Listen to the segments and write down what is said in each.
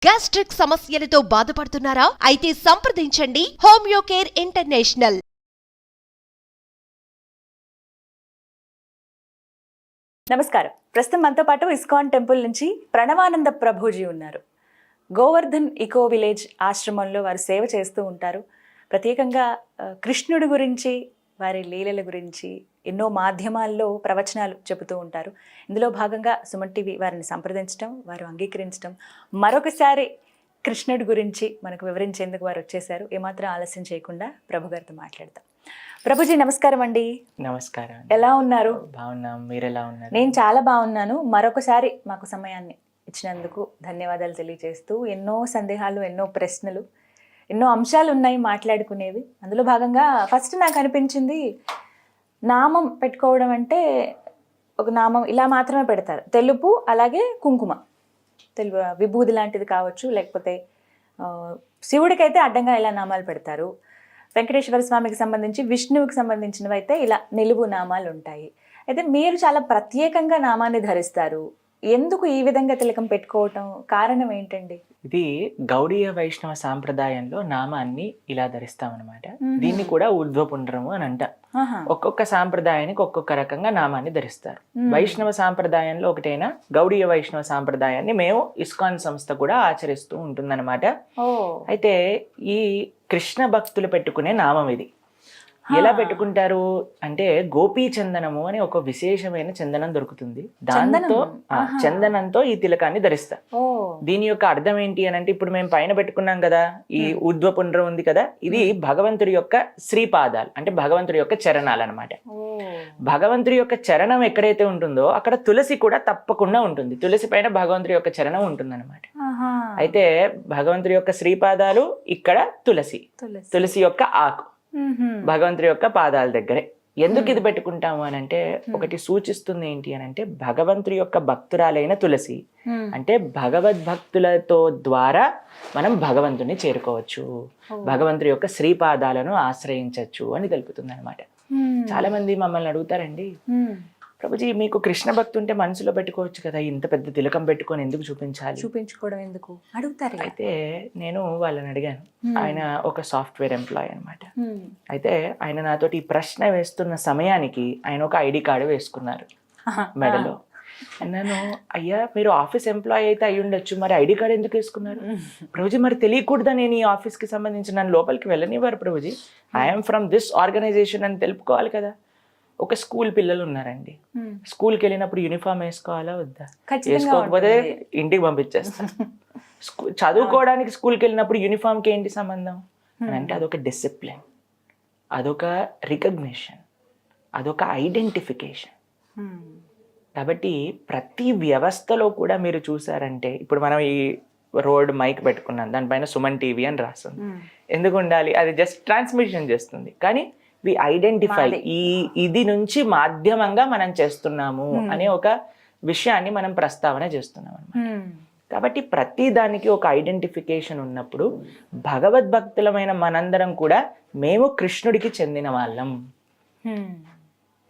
Gastric సమస్యలతో బాధపడుతున్నారా? అయితే సంప్రదించండి హోమియో కేర్ ఇంటర్నేషనల్. నమస్కారం. ప్రస్తుతం మనతో పాటు ఇస్కాన్ టెంపుల్ నుంచి ప్రణవానంద ప్రభుజీ ఉన్నారు. గోవర్ధన్ ఇకో విలేజ్ ఆశ్రమంలో వారు సేవ చేస్తూ ఉంటారు. ప్రత్యేకంగా కృష్ణుడి గురించి, వారి లీలల గురించి ఎన్నో మాధ్యమాల్లో ప్రవచనాలు చెబుతూ ఉంటారు. ఇందులో భాగంగా సుమన్ టీవీ వారిని సంప్రదించడం, వారు అంగీకరించడం, మరొకసారి కృష్ణుడి గురించి మనకు వివరించేందుకు వారు వచ్చేసారు. ఏమాత్రం ఆలస్యం చేయకుండా ప్రభు గారితో మాట్లాడతాం. ప్రభుజీ నమస్కారం అండి. నమస్కారం. ఎలా ఉన్నారు? బాగున్నాం. మీరు ఎలా ఉన్నారు? నేను చాలా బాగున్నాను. మరొకసారి మాకు సమయాన్ని ఇచ్చినందుకు ధన్యవాదాలు తెలియజేస్తూ, ఎన్నో సందేహాలు, ఎన్నో ప్రశ్నలు, ఎన్నో అంశాలు ఉన్నాయి మాట్లాడుకునేవి. అందులో భాగంగా ఫస్ట్ నాకు అనిపించింది, నామం పెట్టుకోవడం అంటే ఒక నామం ఇలా మాత్రమే పెడతారు. తెలుపు, అలాగే కుంకుమ, విభూది లాంటిది కావచ్చు, లేకపోతే శివుడికైతే అడ్డంగా ఇలా నామాలు పెడతారు. వెంకటేశ్వర స్వామికి సంబంధించి, విష్ణువుకి సంబంధించినవి అయితే ఇలా నిలువు నామాలు ఉంటాయి. అయితే మీరు చాలా ప్రత్యేకంగా నామాన్ని ధరిస్తారు. ఎందుకు ఈ విధంగా తిలకం పెట్టుకోవటం కారణం ఏంటండి? ఇది గౌడీయ వైష్ణవ సాంప్రదాయంలో నామాన్ని ఇలా ధరిస్తామన్నమాట. దీన్ని కూడా ఊర్ధ్వపుండ్రము అని అంట. ఒక్కొక్క సాంప్రదాయానికి ఒక్కొక్క రకంగా నామాన్ని ధరిస్తారు. వైష్ణవ సాంప్రదాయంలో ఒకటైనా గౌడీయ వైష్ణవ సాంప్రదాయాన్ని మేము ఇస్కాన్ సంస్థ కూడా ఆచరిస్తూ ఉంటుందన్నమాట. అయితే ఈ కృష్ణ భక్తులు పెట్టుకునే నామం ఇది. ఎలా పెట్టుకుంటారు అంటే, గోపీ చందనము అని ఒక విశేషమైన చందనం దొరుకుతుంది. దాంతో చందనంతో ఈ తిలకాన్ని ధరిస్తారు. దీని యొక్క అర్థం ఏంటి అని అంటే, ఇప్పుడు మేము పైన పెట్టుకున్నాం కదా, ఈ ఊర్ధ్వపుండ్రం ఉంది కదా, ఇది భగవంతుడి యొక్క శ్రీపాదాలు, అంటే భగవంతుడి యొక్క చరణాలు అనమాట. భగవంతుడి యొక్క చరణం ఎక్కడైతే ఉంటుందో అక్కడ తులసి కూడా తప్పకుండా ఉంటుంది. తులసి పైన భగవంతుడి యొక్క చరణం ఉంటుంది అనమాట. అయితే భగవంతుడి యొక్క శ్రీపాదాలు, ఇక్కడ తులసి, తులసి యొక్క ఆకు భగవంతుడి యొక్క పాదాల దగ్గరే. ఎందుకు ఇది పెట్టుకుంటాము అని అంటే, ఒకటి సూచిస్తుంది ఏంటి అని అంటే, భగవంతుడి యొక్క భక్తురాలైన తులసి అంటే భగవద్భక్తులతో ద్వారా మనం భగవంతుని చేరుకోవచ్చు, భగవంతుడి యొక్క శ్రీపాదాలను ఆశ్రయించవచ్చు అని తెలుపుతుంది అనమాట. చాలా మంది మమ్మల్ని అడుగుతారండి, ప్రభుజీ మీకు కృష్ణ భక్తి ఉంటే మనసులో పెట్టుకోవచ్చు కదా, ఇంత పెద్ద తిలకం పెట్టుకొని ఎందుకు చూపించుకోవడం ఎందుకు అడుగుతారు. అయితే నేను వాళ్ళని అడిగాను. ఆయన ఒక సాఫ్ట్వేర్ ఎంప్లాయ్ అనమాట. అయితే ఆయన నాతోటి ఈ ప్రశ్న వేస్తున్న సమయానికి ఆయన ఒక ఐడి కార్డు వేసుకున్నారు మెడలో. అన్నాను, అయ్యా మీరు ఆఫీస్ ఎంప్లాయ్ అయితే అయి ఉండొచ్చు, మరి ఐడి కార్డు ఎందుకు వేసుకున్నారు? ప్రభుజీ మరి తెలియకూడదా నేను ఈ ఆఫీస్కి సంబంధించి, నన్ను లోపలికి వెళ్ళనివ్వరు Prabhuji, I'm from this organisation అని తెలుపుకోవాలి కదా. ఒక స్కూల్ పిల్లలు ఉన్నారండి, స్కూల్కి వెళ్ళినప్పుడు యూనిఫామ్ వేసుకోవాలా వద్దా? వేసుకోకపోతే ఇంటికి పంపించేస్తారు. చదువుకోవడానికి స్కూల్కి వెళ్ళినప్పుడు యూనిఫామ్కి ఏంటి సంబంధం అని అంటే, అదొక డిసిప్లిన్, అదొక రికగ్నిషన్, అదొక ఐడెంటిఫికేషన్. కాబట్టి ప్రతి వ్యవస్థలో కూడా మీరు చూసారంటే, ఇప్పుడు మనం ఈ రోడ్ మైక్ పెట్టుకున్నాం, దానిపైన సుమన్ టీవీ అని రాస్తుంది. ఎందుకు ఉండాలి? అది జస్ట్ ట్రాన్స్మిషన్ చేస్తుంది. కానీ వి ఐడెంటిఫై, ఇది నుంచి మాధ్యమంగా మనం చేస్తున్నాము అనే ఒక విషయాన్ని మనం ప్రస్తావన చేస్తున్నాం అన్నమాట. కాబట్టి ప్రతి దానికి ఒక ఐడెంటిఫికేషన్ ఉన్నప్పుడు, భగవద్భక్తులమైన మనందరం కూడా మేము కృష్ణుడికి చెందిన వాళ్ళం,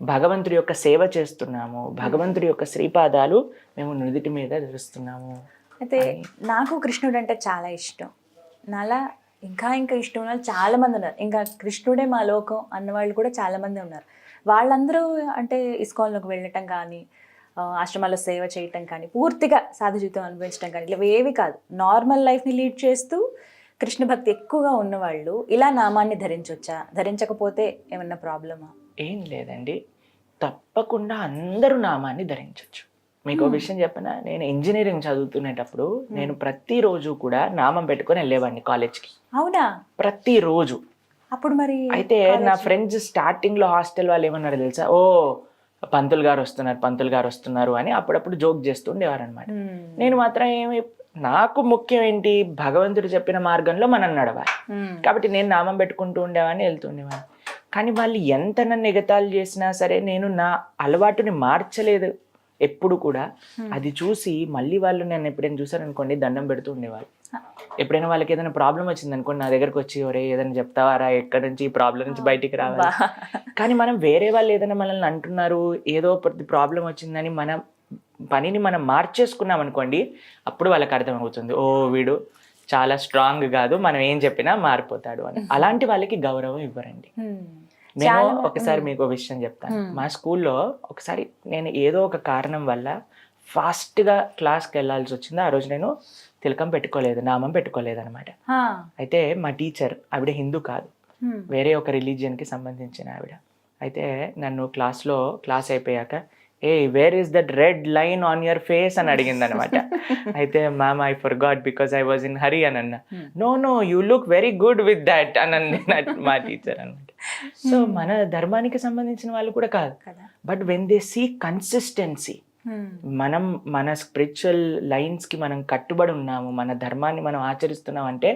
భగవంతుడి యొక్క సేవ చేస్తున్నాము, భగవంతుడి యొక్క శ్రీపాదాలు మేము నుదిటి మీద ధరిస్తున్నాము. అయితే నాకు కృష్ణుడు అంటే చాలా ఇష్టం. నాలా ఇంకా ఇష్టం ఉన్న వాళ్ళు చాలా మంది ఉన్నారు. ఇంకా కృష్ణుడే మా లోకం అన్నవాళ్ళు కూడా చాలా మంది ఉన్నారు. వాళ్ళందరూ అంటే ఇస్కాన్లోకి వెళ్ళటం కానీ, ఆశ్రమాల్లో సేవ చేయటం కానీ, పూర్తిగా సాధు జీవితం అనుభవించడం కానీ, ఇలా ఏవి కాదు, నార్మల్ లైఫ్ని లీడ్ చేస్తూ కృష్ణ భక్తి ఎక్కువగా ఉన్నవాళ్ళు ఇలా నామాన్ని ధరించవచ్చా? ధరించకపోతే ఏమన్నా ప్రాబ్లమా? ఏం లేదండి, తప్పకుండా అందరూ నామాన్ని ధరించవచ్చు. మీకు ఒక విషయం చెప్పనా, నేను ఇంజనీరింగ్ చదువుతునేటప్పుడు నేను ప్రతిరోజు కూడా నామం పెట్టుకొని వెళ్ళేవాడిని కాలేజ్కి. అవునా? ప్రతిరోజు. అప్పుడు మరి అయితే నా ఫ్రెండ్స్ స్టార్టింగ్ లో హాస్టల్ వాళ్ళు ఏమన్నారు తెలుసా, ఓ పంతులు గారు వస్తున్నారు అని అప్పుడప్పుడు జోక్ చేస్తూ ఉండేవారు అనమాట. నేను మాత్రం నాకు ముఖ్యం ఏంటి, భగవంతుడు చెప్పిన మార్గంలో మనం నడవాలి. కాబట్టి నేను నామం పెట్టుకుంటూ ఉండేవాడిని, వెళ్తుండేవాడిని. కానీ వాళ్ళు ఎంత నన్ను ఎగతాళి చేసినా సరే నేను నా అలవాటుని మార్చలేదు ఎప్పుడు కూడా. అది చూసి మళ్ళీ వాళ్ళు నన్ను ఎప్పుడైనా చూసారనుకోండి, దండం పెడుతూ ఉండేవాళ్ళు. ఎప్పుడైనా వాళ్ళకి ఏదైనా ప్రాబ్లం వచ్చింది అనుకోండి, నా దగ్గరకు వచ్చి, ఒరే ఏదైనా చెప్తావారా, ఎక్కడి నుంచి ఈ ప్రాబ్లం నుంచి బయటికి రావాలి. కానీ మనం వేరే వాళ్ళు ఏదైనా మనల్ని అంటున్నారు, ఏదో ప్రతి ప్రాబ్లం వచ్చిందని పనిని మనం మార్చేసుకున్నాం అనుకోండి, అప్పుడు వాళ్ళకి అర్థమవుతుంది, ఓ వీడు చాలా స్ట్రాంగ్ కాదు, మనం ఏం చెప్పినా మారిపోతాడు అని. అలాంటి వాళ్ళకి గౌరవం ఇవ్వరండి. నేను ఒకసారి మీకు ఒక విషయం చెప్తాను. మా స్కూల్లో ఒకసారి నేను ఏదో ఒక కారణం వల్ల ఫాస్ట్గా క్లాస్కి వెళ్ళాల్సి వచ్చింది. ఆ రోజు నేను తిలకం పెట్టుకోలేదు, నామం పెట్టుకోలేదు అనమాట. అయితే మా టీచర్, ఆవిడ హిందూ కాదు, వేరే ఒక రిలీజియన్కి సంబంధించిన ఆవిడ. అయితే నన్ను క్లాస్ అయిపోయాక, ఏ where is that red line on your face అని అడిగింది అనమాట. అయితే ma'am I forgot because I was in hurry అని అన్నా. No you look very good with that అని అన్నది మా టీచర్ అనమాట. సో మన ధర్మానికి సంబంధించిన వాళ్ళు కూడా కాదు, but when they see consistency, మనం మన స్పిరిచువల్ లైన్స్కి మనం కట్టుబడి ఉన్నాము, మన ధర్మాన్ని మనం ఆచరిస్తున్నాం అంటే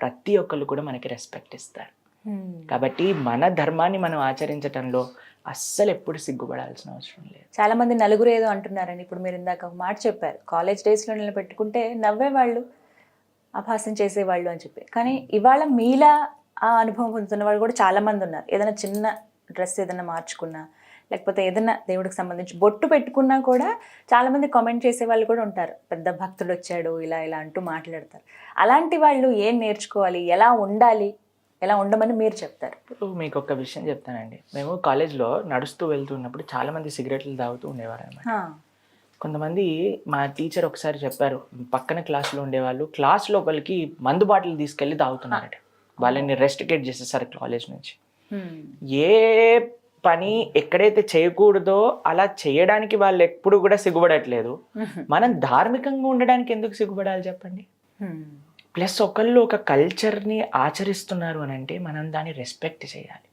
ప్రతి ఒక్కళ్ళు కూడా మనకి రెస్పెక్ట్ ఇస్తారు. కాబట్టి మన ధర్మాన్ని మనం ఆచరించటంలో అస్సలు ఎప్పుడు సిగ్గుపడాల్సిన అవసరం లేదు. చాలా మంది నలుగురు ఏదో అంటున్నారండి. ఇప్పుడు మీరు ఇందాక ఒక మాట చెప్పారు, కాలేజ్ డేస్లో నిలబెట్టుకుంటే నవ్వేవాళ్ళు, అపహాస్యం చేసేవాళ్ళు అని చెప్పి. కానీ ఇవాళ మీలా ఆ అనుభవం పొందుతున్న వాళ్ళు కూడా చాలా మంది ఉన్నారు. ఏదైనా చిన్న డ్రెస్ ఏదైనా మార్చుకున్నా, లేకపోతే ఏదైనా దేవుడికి సంబంధించి బొట్టు పెట్టుకున్నా కూడా చాలా మంది కామెంట్ చేసే వాళ్ళు కూడా ఉంటారు, పెద్ద భక్తుడు వచ్చాడు ఇలా ఇలా అంటూ మాట్లాడతారు. అలాంటి వాళ్ళు ఏం నేర్చుకోవాలి, ఎలా ఉండాలి, ఎలా ఉండమని మీరు చెప్తారు? మీకు ఒక విషయం చెప్తానండి. మేము కాలేజ్లో నడుస్తూ వెళ్తున్నప్పుడు చాలా మంది సిగరెట్లు తాగుతూ ఉండేవారు అనమాట. కొంతమంది, మా టీచర్ ఒకసారి చెప్పారు, పక్కన క్లాస్లో ఉండేవాళ్ళు క్లాస్ లోపలికి మందు బాటిల్ తీసుకెళ్ళి తాగుతున్నారట. వాళ్ళని రెస్ట్రికేట్ చేసేసారు కాలేజ్ నుంచి. ఏ పని ఎక్కడైతే చేయకూడదో అలా చేయడానికి వాళ్ళు ఎప్పుడు కూడా సిగ్గుపడట్లేదు. మనం ధార్మికంగా ఉండడానికి ఎందుకు సిగ్గుపడాలి చెప్పండి? ప్లస్ ఒకళ్ళు ఒక కల్చర్ని ఆచరిస్తున్నారు అని అంటే మనం దాన్ని రెస్పెక్ట్ చేయాలి.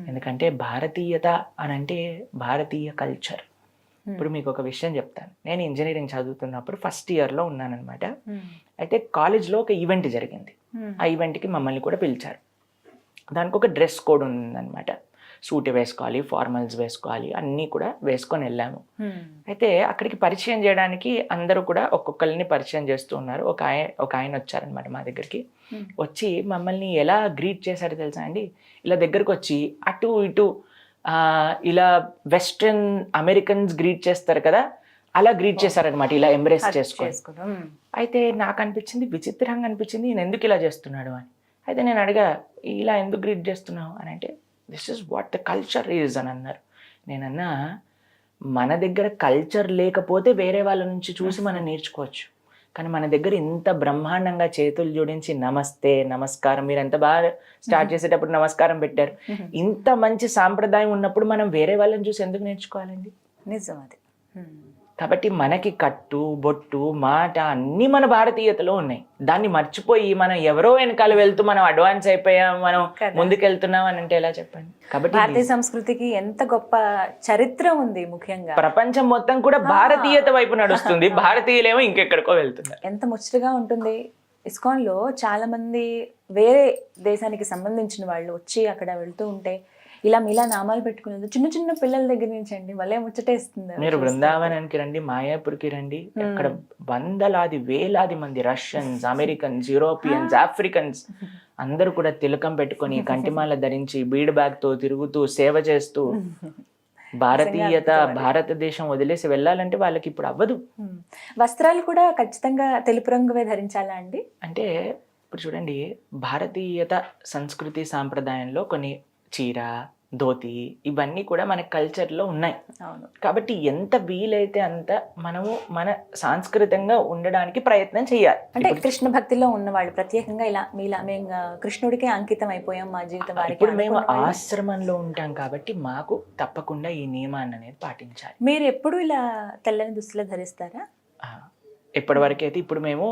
ఎందుకంటే భారతీయత అని అంటే భారతీయ కల్చర్. ఇప్పుడు మీకు ఒక విషయం చెప్తాను. నేను ఇంజనీరింగ్ చదువుతున్నప్పుడు ఫస్ట్ ఇయర్లో ఉన్నానన్నమాట. అయితే కాలేజ్లో ఒక ఈవెంట్ జరిగింది. ఆ ఈవెంట్కి మమ్మల్ని కూడా పిలిచారు. దానికి ఒక డ్రెస్ కోడ్ ఉందన్నమాట. సూట్ వేసుకోవాలి, ఫార్మల్స్ వేసుకోవాలి, అన్నీ కూడా వేసుకొని వెళ్ళాము. అయితే అక్కడికి పరిచయం చేయడానికి అందరూ కూడా ఒక్కొక్కరిని పరిచయం చేస్తూ ఉన్నారు. ఒక ఆయన వచ్చారనమాట మా దగ్గరికి. వచ్చి మమ్మల్ని ఎలా గ్రీట్ చేశారో తెలుసా అండి? ఇలా దగ్గరకు వచ్చి అటు ఇటు ఇలా వెస్ట్రన్ అమెరికన్స్ గ్రీట్ చేస్తారు కదా, అలా గ్రీట్ చేశారనమాట, ఇలా ఎంబ్రేస్ చేసుకొని. అయితే నాకు అనిపించింది, విచిత్రంగా అనిపించింది, నేను ఎందుకు ఇలా చేస్తున్నాడు అని. అయితే నేను అడిగా, ఇలా ఎందుకు గ్రీట్ చేస్తున్నావు అని అంటే, this is what the culture is అని అన్నారు. నేనన్నా, మన దగ్గర కల్చర్ లేకపోతే వేరే వాళ్ళ నుంచి చూసి మనం నేర్చుకోవచ్చు, కానీ మన దగ్గర ఇంత బ్రహ్మాండంగా చేతులు జోడించి నమస్తే నమస్కారం, మీరు ఎంత బాగా స్టార్ట్ చేసేటప్పుడు నమస్కారం పెట్టారు, ఇంత మంచి సాంప్రదాయం ఉన్నప్పుడు మనం వేరే వాళ్ళని చూసి ఎందుకు నేర్చుకోవాలండి? నిజం అది. కాబట్టి మనకి కట్టు, బొట్టు, మాట అన్నీ మన భారతీయతలో ఉన్నాయి. దాన్ని మర్చిపోయి మనం ఎవరో వెనకాల వెళ్తూ మనం అడ్వాన్స్ అయిపోయాం, మనం ముందుకెళ్తున్నాం అని అంటే ఎలా చెప్పండి? కాబట్టి భారతీయ సంస్కృతికి ఎంత గొప్ప చరిత్ర ఉంది. ముఖ్యంగా ప్రపంచం మొత్తం కూడా భారతీయత వైపు నడుస్తుంది, భారతీయులేమో ఇంకెక్కడికో వెళ్తున్నారు. ఎంత ముచ్చటగా ఉంటుంది. ఇస్కాన్లో చాలా మంది వేరే దేశానికి సంబంధించిన వాళ్ళు వచ్చి అక్కడ వెళ్తూ ఉంటే ఇలా మీలా నామాలు పెట్టుకునేది చిన్న చిన్న పిల్లల దగ్గర నుంచి అండి, వాళ్ళే ముచ్చటేస్తుంది. మీరు బృందావనానికి రండి, మాయాపూర్కి రండి, అక్కడ వందలాది వేలాది మంది రష్యన్స్, అమెరికన్స్, యూరోపియన్స్, ఆఫ్రికన్స్ అందరూ కూడా తిలకం పెట్టుకొని కంటిమాల ధరించి బీడ్ బ్యాగ్ తో తిరుగుతూ సేవ చేస్తూ, భారతీయత భారతదేశం వదిలేసి వెళ్ళాలంటే వాళ్ళకి ఇప్పుడు అవ్వదు. వస్త్రాలు కూడా ఖచ్చితంగా తెలుపు రంగువే ధరించాలా అండి? అంటే ఇప్పుడు చూడండి, భారతీయత సంస్కృతి సాంప్రదాయంలో కొన్ని చీర, ధోతి ఇవన్నీ కూడా మన కల్చర్లో ఉన్నాయి. కాబట్టి ఎంత వీలైతే అంత మనము మన సాంస్కృతికంగా ఉండడానికి ప్రయత్నం చేయాలి. అంటే కృష్ణ భక్తిలో ఉన్న వాళ్ళు ప్రత్యేకంగా ఇలా మీలా మేము కృష్ణుడికే అంకితం అయిపోయాం మా జీవితం. ఇప్పుడు మేము ఆశ్రమంలో ఉంటాం కాబట్టి మాకు తప్పకుండా ఈ నియమాన్ని అనేది పాటించాలి. మీరు ఎప్పుడు ఇలా తెల్లని దుస్తులు ధరిస్తారా? ఇప్పటివరకు అయితే ఇప్పుడు మేము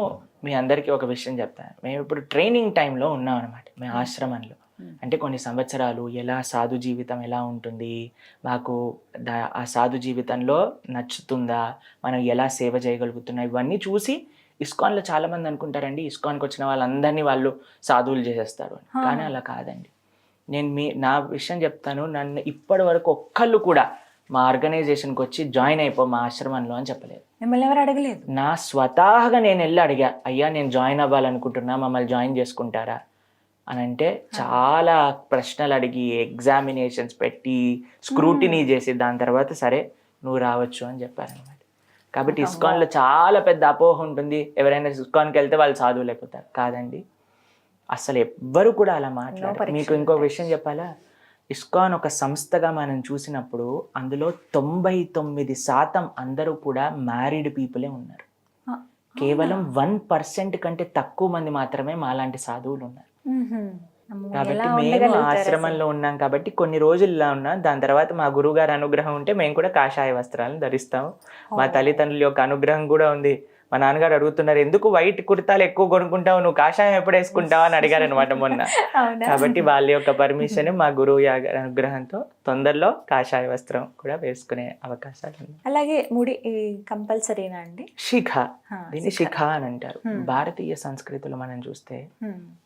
మీ అందరికీ ఒక విషయం చెప్తాను. మేము ఇప్పుడు ట్రైనింగ్ టైంలో ఉన్నాం అనమాట, మేము ఆశ్రమంలో. అంటే కొన్ని సంవత్సరాలు ఎలా సాధు జీవితం ఎలా ఉంటుంది, మాకు ఆ సాధు జీవితంలో నచ్చుతుందా, మనం ఎలా సేవ చేయగలుగుతున్నా, ఇవన్నీ చూసి ఇస్కాన్లో చాలామంది అనుకుంటారండి, ఇస్కాన్కి వచ్చిన వాళ్ళందరినీ వాళ్ళు సాధువులు చేసేస్తారు అని. కానీ అలా కాదండి. నేను నా విషయం చెప్తాను. నన్ను ఇప్పటి వరకు ఒక్కళ్ళు కూడా మా ఆర్గనైజేషన్కి వచ్చి జాయిన్ అయిపో మా ఆశ్రమంలో అని చెప్పలేదు. మిమ్మల్ని ఎవరు అడగలేదు? నా స్వతహాగా నేను వెళ్ళి అడిగా, అయ్యా నేను జాయిన్ అవ్వాలనుకుంటున్నా, మమ్మల్ని జాయిన్ చేసుకుంటారా అని అంటే చాలా ప్రశ్నలు అడిగి ఎగ్జామినేషన్స్ పెట్టి స్క్రూటినీ చేసి దాని తర్వాత సరే నువ్వు రావచ్చు అని చెప్పారనమాట. కాబట్టి ఇస్కాన్లో చాలా పెద్ద అపోహ ఉంటుంది, ఎవరైనా ఇస్కాన్కి వెళ్తే వాళ్ళు సాధువులు అయిపోతారు. కాదండి, అసలు ఎవ్వరు కూడా అలా మాట్లాడారు. మీకు ఇంకో విషయం చెప్పాలా, ఇస్కాన్ ఒక సంస్థగా మనం చూసినప్పుడు అందులో 99% అందరూ కూడా మ్యారీడ్ పీపులే ఉన్నారు. కేవలం 1% కంటే తక్కువ మంది మాత్రమే మాలాంటి సాధువులు ఉన్నారు. కాబట్టి మేము ఆశ్రమంలో ఉన్నాం కాబట్టి కొన్ని రోజులు ఇలా ఉన్నాం. దాని తర్వాత మా గురువు గారి అనుగ్రహం ఉంటే మేము కూడా కాషాయ వస్త్రాలను ధరిస్తాము. మా తల్లిదండ్రుల యొక్క అనుగ్రహం కూడా ఉంది. మా నాన్నగారు అడుగుతున్నారు, ఎందుకు వైట్ కుర్తాలు ఎక్కువ కొనుక్కుంటావు, నువ్వు కాషాయం ఎప్పుడు వేసుకుంటావు అని అడిగారు అనమాట మొన్న. కాబట్టి వాళ్ళ యొక్క పర్మిషన్, మా గురువు అనుగ్రహంతో తొందరలో కాషాయ వస్త్రం కూడా వేసుకునే అవకాశాలు ఉన్నాయి. అలాగే ముడి కంపల్సరీనా అండి? శిఖ, దీన్ని శిఖ అని అంటారు. భారతీయ సంస్కృతిలో మనం చూస్తే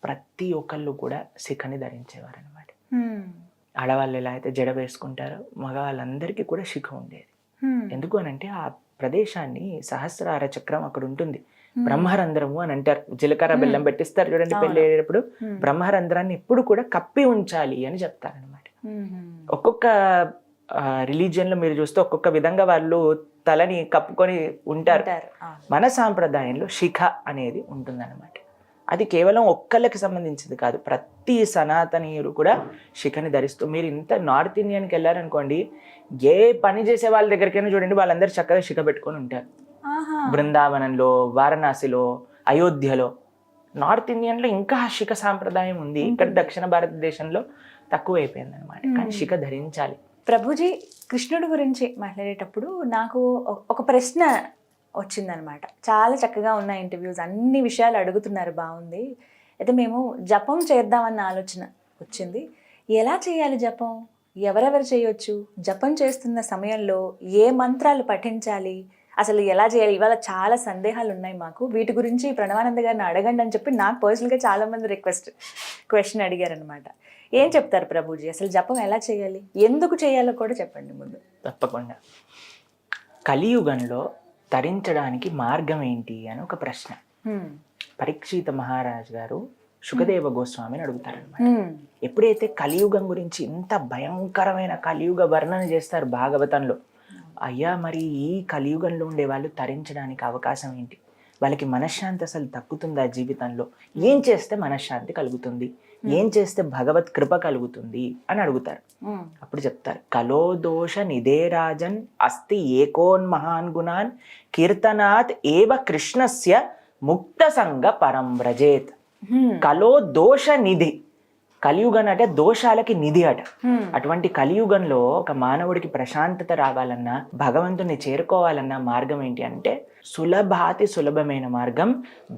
ప్రతి ఒక్కళ్ళు కూడా శిఖని ధరించేవారు అనమాట. ఆడవాళ్ళు ఎలా అయితే జడ వేసుకుంటారో మగవాళ్ళందరికీ కూడా శిఖ ఉండేది. ఎందుకు అనంటే ఆ ప్రదేశాన్ని సహస్రార చక్రం అక్కడ ఉంటుంది. బ్రహ్మరంధ్రము అని అంటారు. జీలకర్ర బెల్లం పెట్టిస్తారు చూడండి పెళ్లి అయ్యేటప్పుడు, బ్రహ్మరంధ్రాన్ని ఎప్పుడు కూడా కప్పి ఉంచాలి అని చెప్తారనమాట. ఒక్కొక్క రిలీజియన్ లో మీరు చూస్తే ఒక్కొక్క విధంగా వాళ్ళు తలని కప్పుకొని ఉంటారు. మన సాంప్రదాయంలో శిఖ అనేది ఉంటుందన్నమాట. అది కేవలం ఒక్కళ్ళకి సంబంధించింది కాదు, ప్రతి సనాతనీయులు కూడా శిఖని ధరిస్తూ, మీరు ఇంత నార్త్ ఇండియన్కి వెళ్ళారనుకోండి, ఏ పని చేసే వాళ్ళ దగ్గరికైనా చూడండి వాళ్ళందరూ చక్కగా శిఖ పెట్టుకొని ఉంటారు. బృందావనంలో, వారణాసిలో, అయోధ్యలో. నార్త్ ఇండియన్లో ఇంకా శిఖ సాంప్రదాయం ఉంది. ఇక్కడ దక్షిణ భారతదేశంలో తక్కువ అయిపోయింది అనమాట. కానీ శిఖ ధరించాలి. ప్రభుజీ, కృష్ణుడి గురించి మాట్లాడేటప్పుడు నాకు ఒక ప్రశ్న వచ్చిందనమాట. చాలా చక్కగా ఉన్న ఇంటర్వ్యూస్, అన్ని విషయాలు అడుగుతున్నారు, బాగుంది. అయితే మేము జపం చేద్దామన్న ఆలోచన వచ్చింది. ఎలా చేయాలి జపం, ఎవరెవరు చేయొచ్చు, జపం చేస్తున్న సమయంలో ఏ మంత్రాలు పఠించాలి, అసలు ఎలా చేయాలి, ఇవాళ చాలా సందేహాలు ఉన్నాయి మాకు, వీటి గురించి ప్రణవానంద గారిని అడగండి అని చెప్పి నాకు పర్సనల్గా చాలామంది క్వశ్చన్ అడిగారనమాట. ఏం చెప్తారు ప్రభుజీ, అసలు జపం ఎలా చేయాలి, ఎందుకు చేయాలో కూడా చెప్పండి ముందు. తప్పకుండా. కలియుగంలో తరించడానికి మార్గం ఏంటి అని ఒక ప్రశ్న పరీక్షిత మహారాజ్ గారు శుకదేవ గోస్వామిని అడుగుతారనమాట. ఎప్పుడైతే కలియుగం గురించి ఇంత భయంకరమైన కలియుగ వర్ణన చేస్తారు భాగవతంలో, అయ్యా మరి ఈ కలియుగంలో ఉండే వాళ్ళు తరించడానికి అవకాశం ఏంటి, వాళ్ళకి మనశ్శాంతి అసలు దక్కుతుందా జీవితంలో, ఏం చేస్తే మనశ్శాంతి కలుగుతుంది, ఏం చేస్తే భగవత్ కృప కలుగుతుంది అని అడుగుతారు. అప్పుడు చెప్తారు, కలో దోష నిధేరాజన్ అస్తి ఏకోన్మహాన్ గుణాన్ కీర్తనాత్ ఏవ కృష్ణస్య ముక్త సంగ పరం వ్రజేత్. కలో దోష నిధి, కలియుగం అంటే దోషాలకి నిధి అట. అటువంటి కలియుగంలో ఒక మానవుడికి ప్రశాంతత రావాలన్నా, భగవంతుని చేరుకోవాలన్నా మార్గం ఏంటి అంటే సులభమైన మార్గం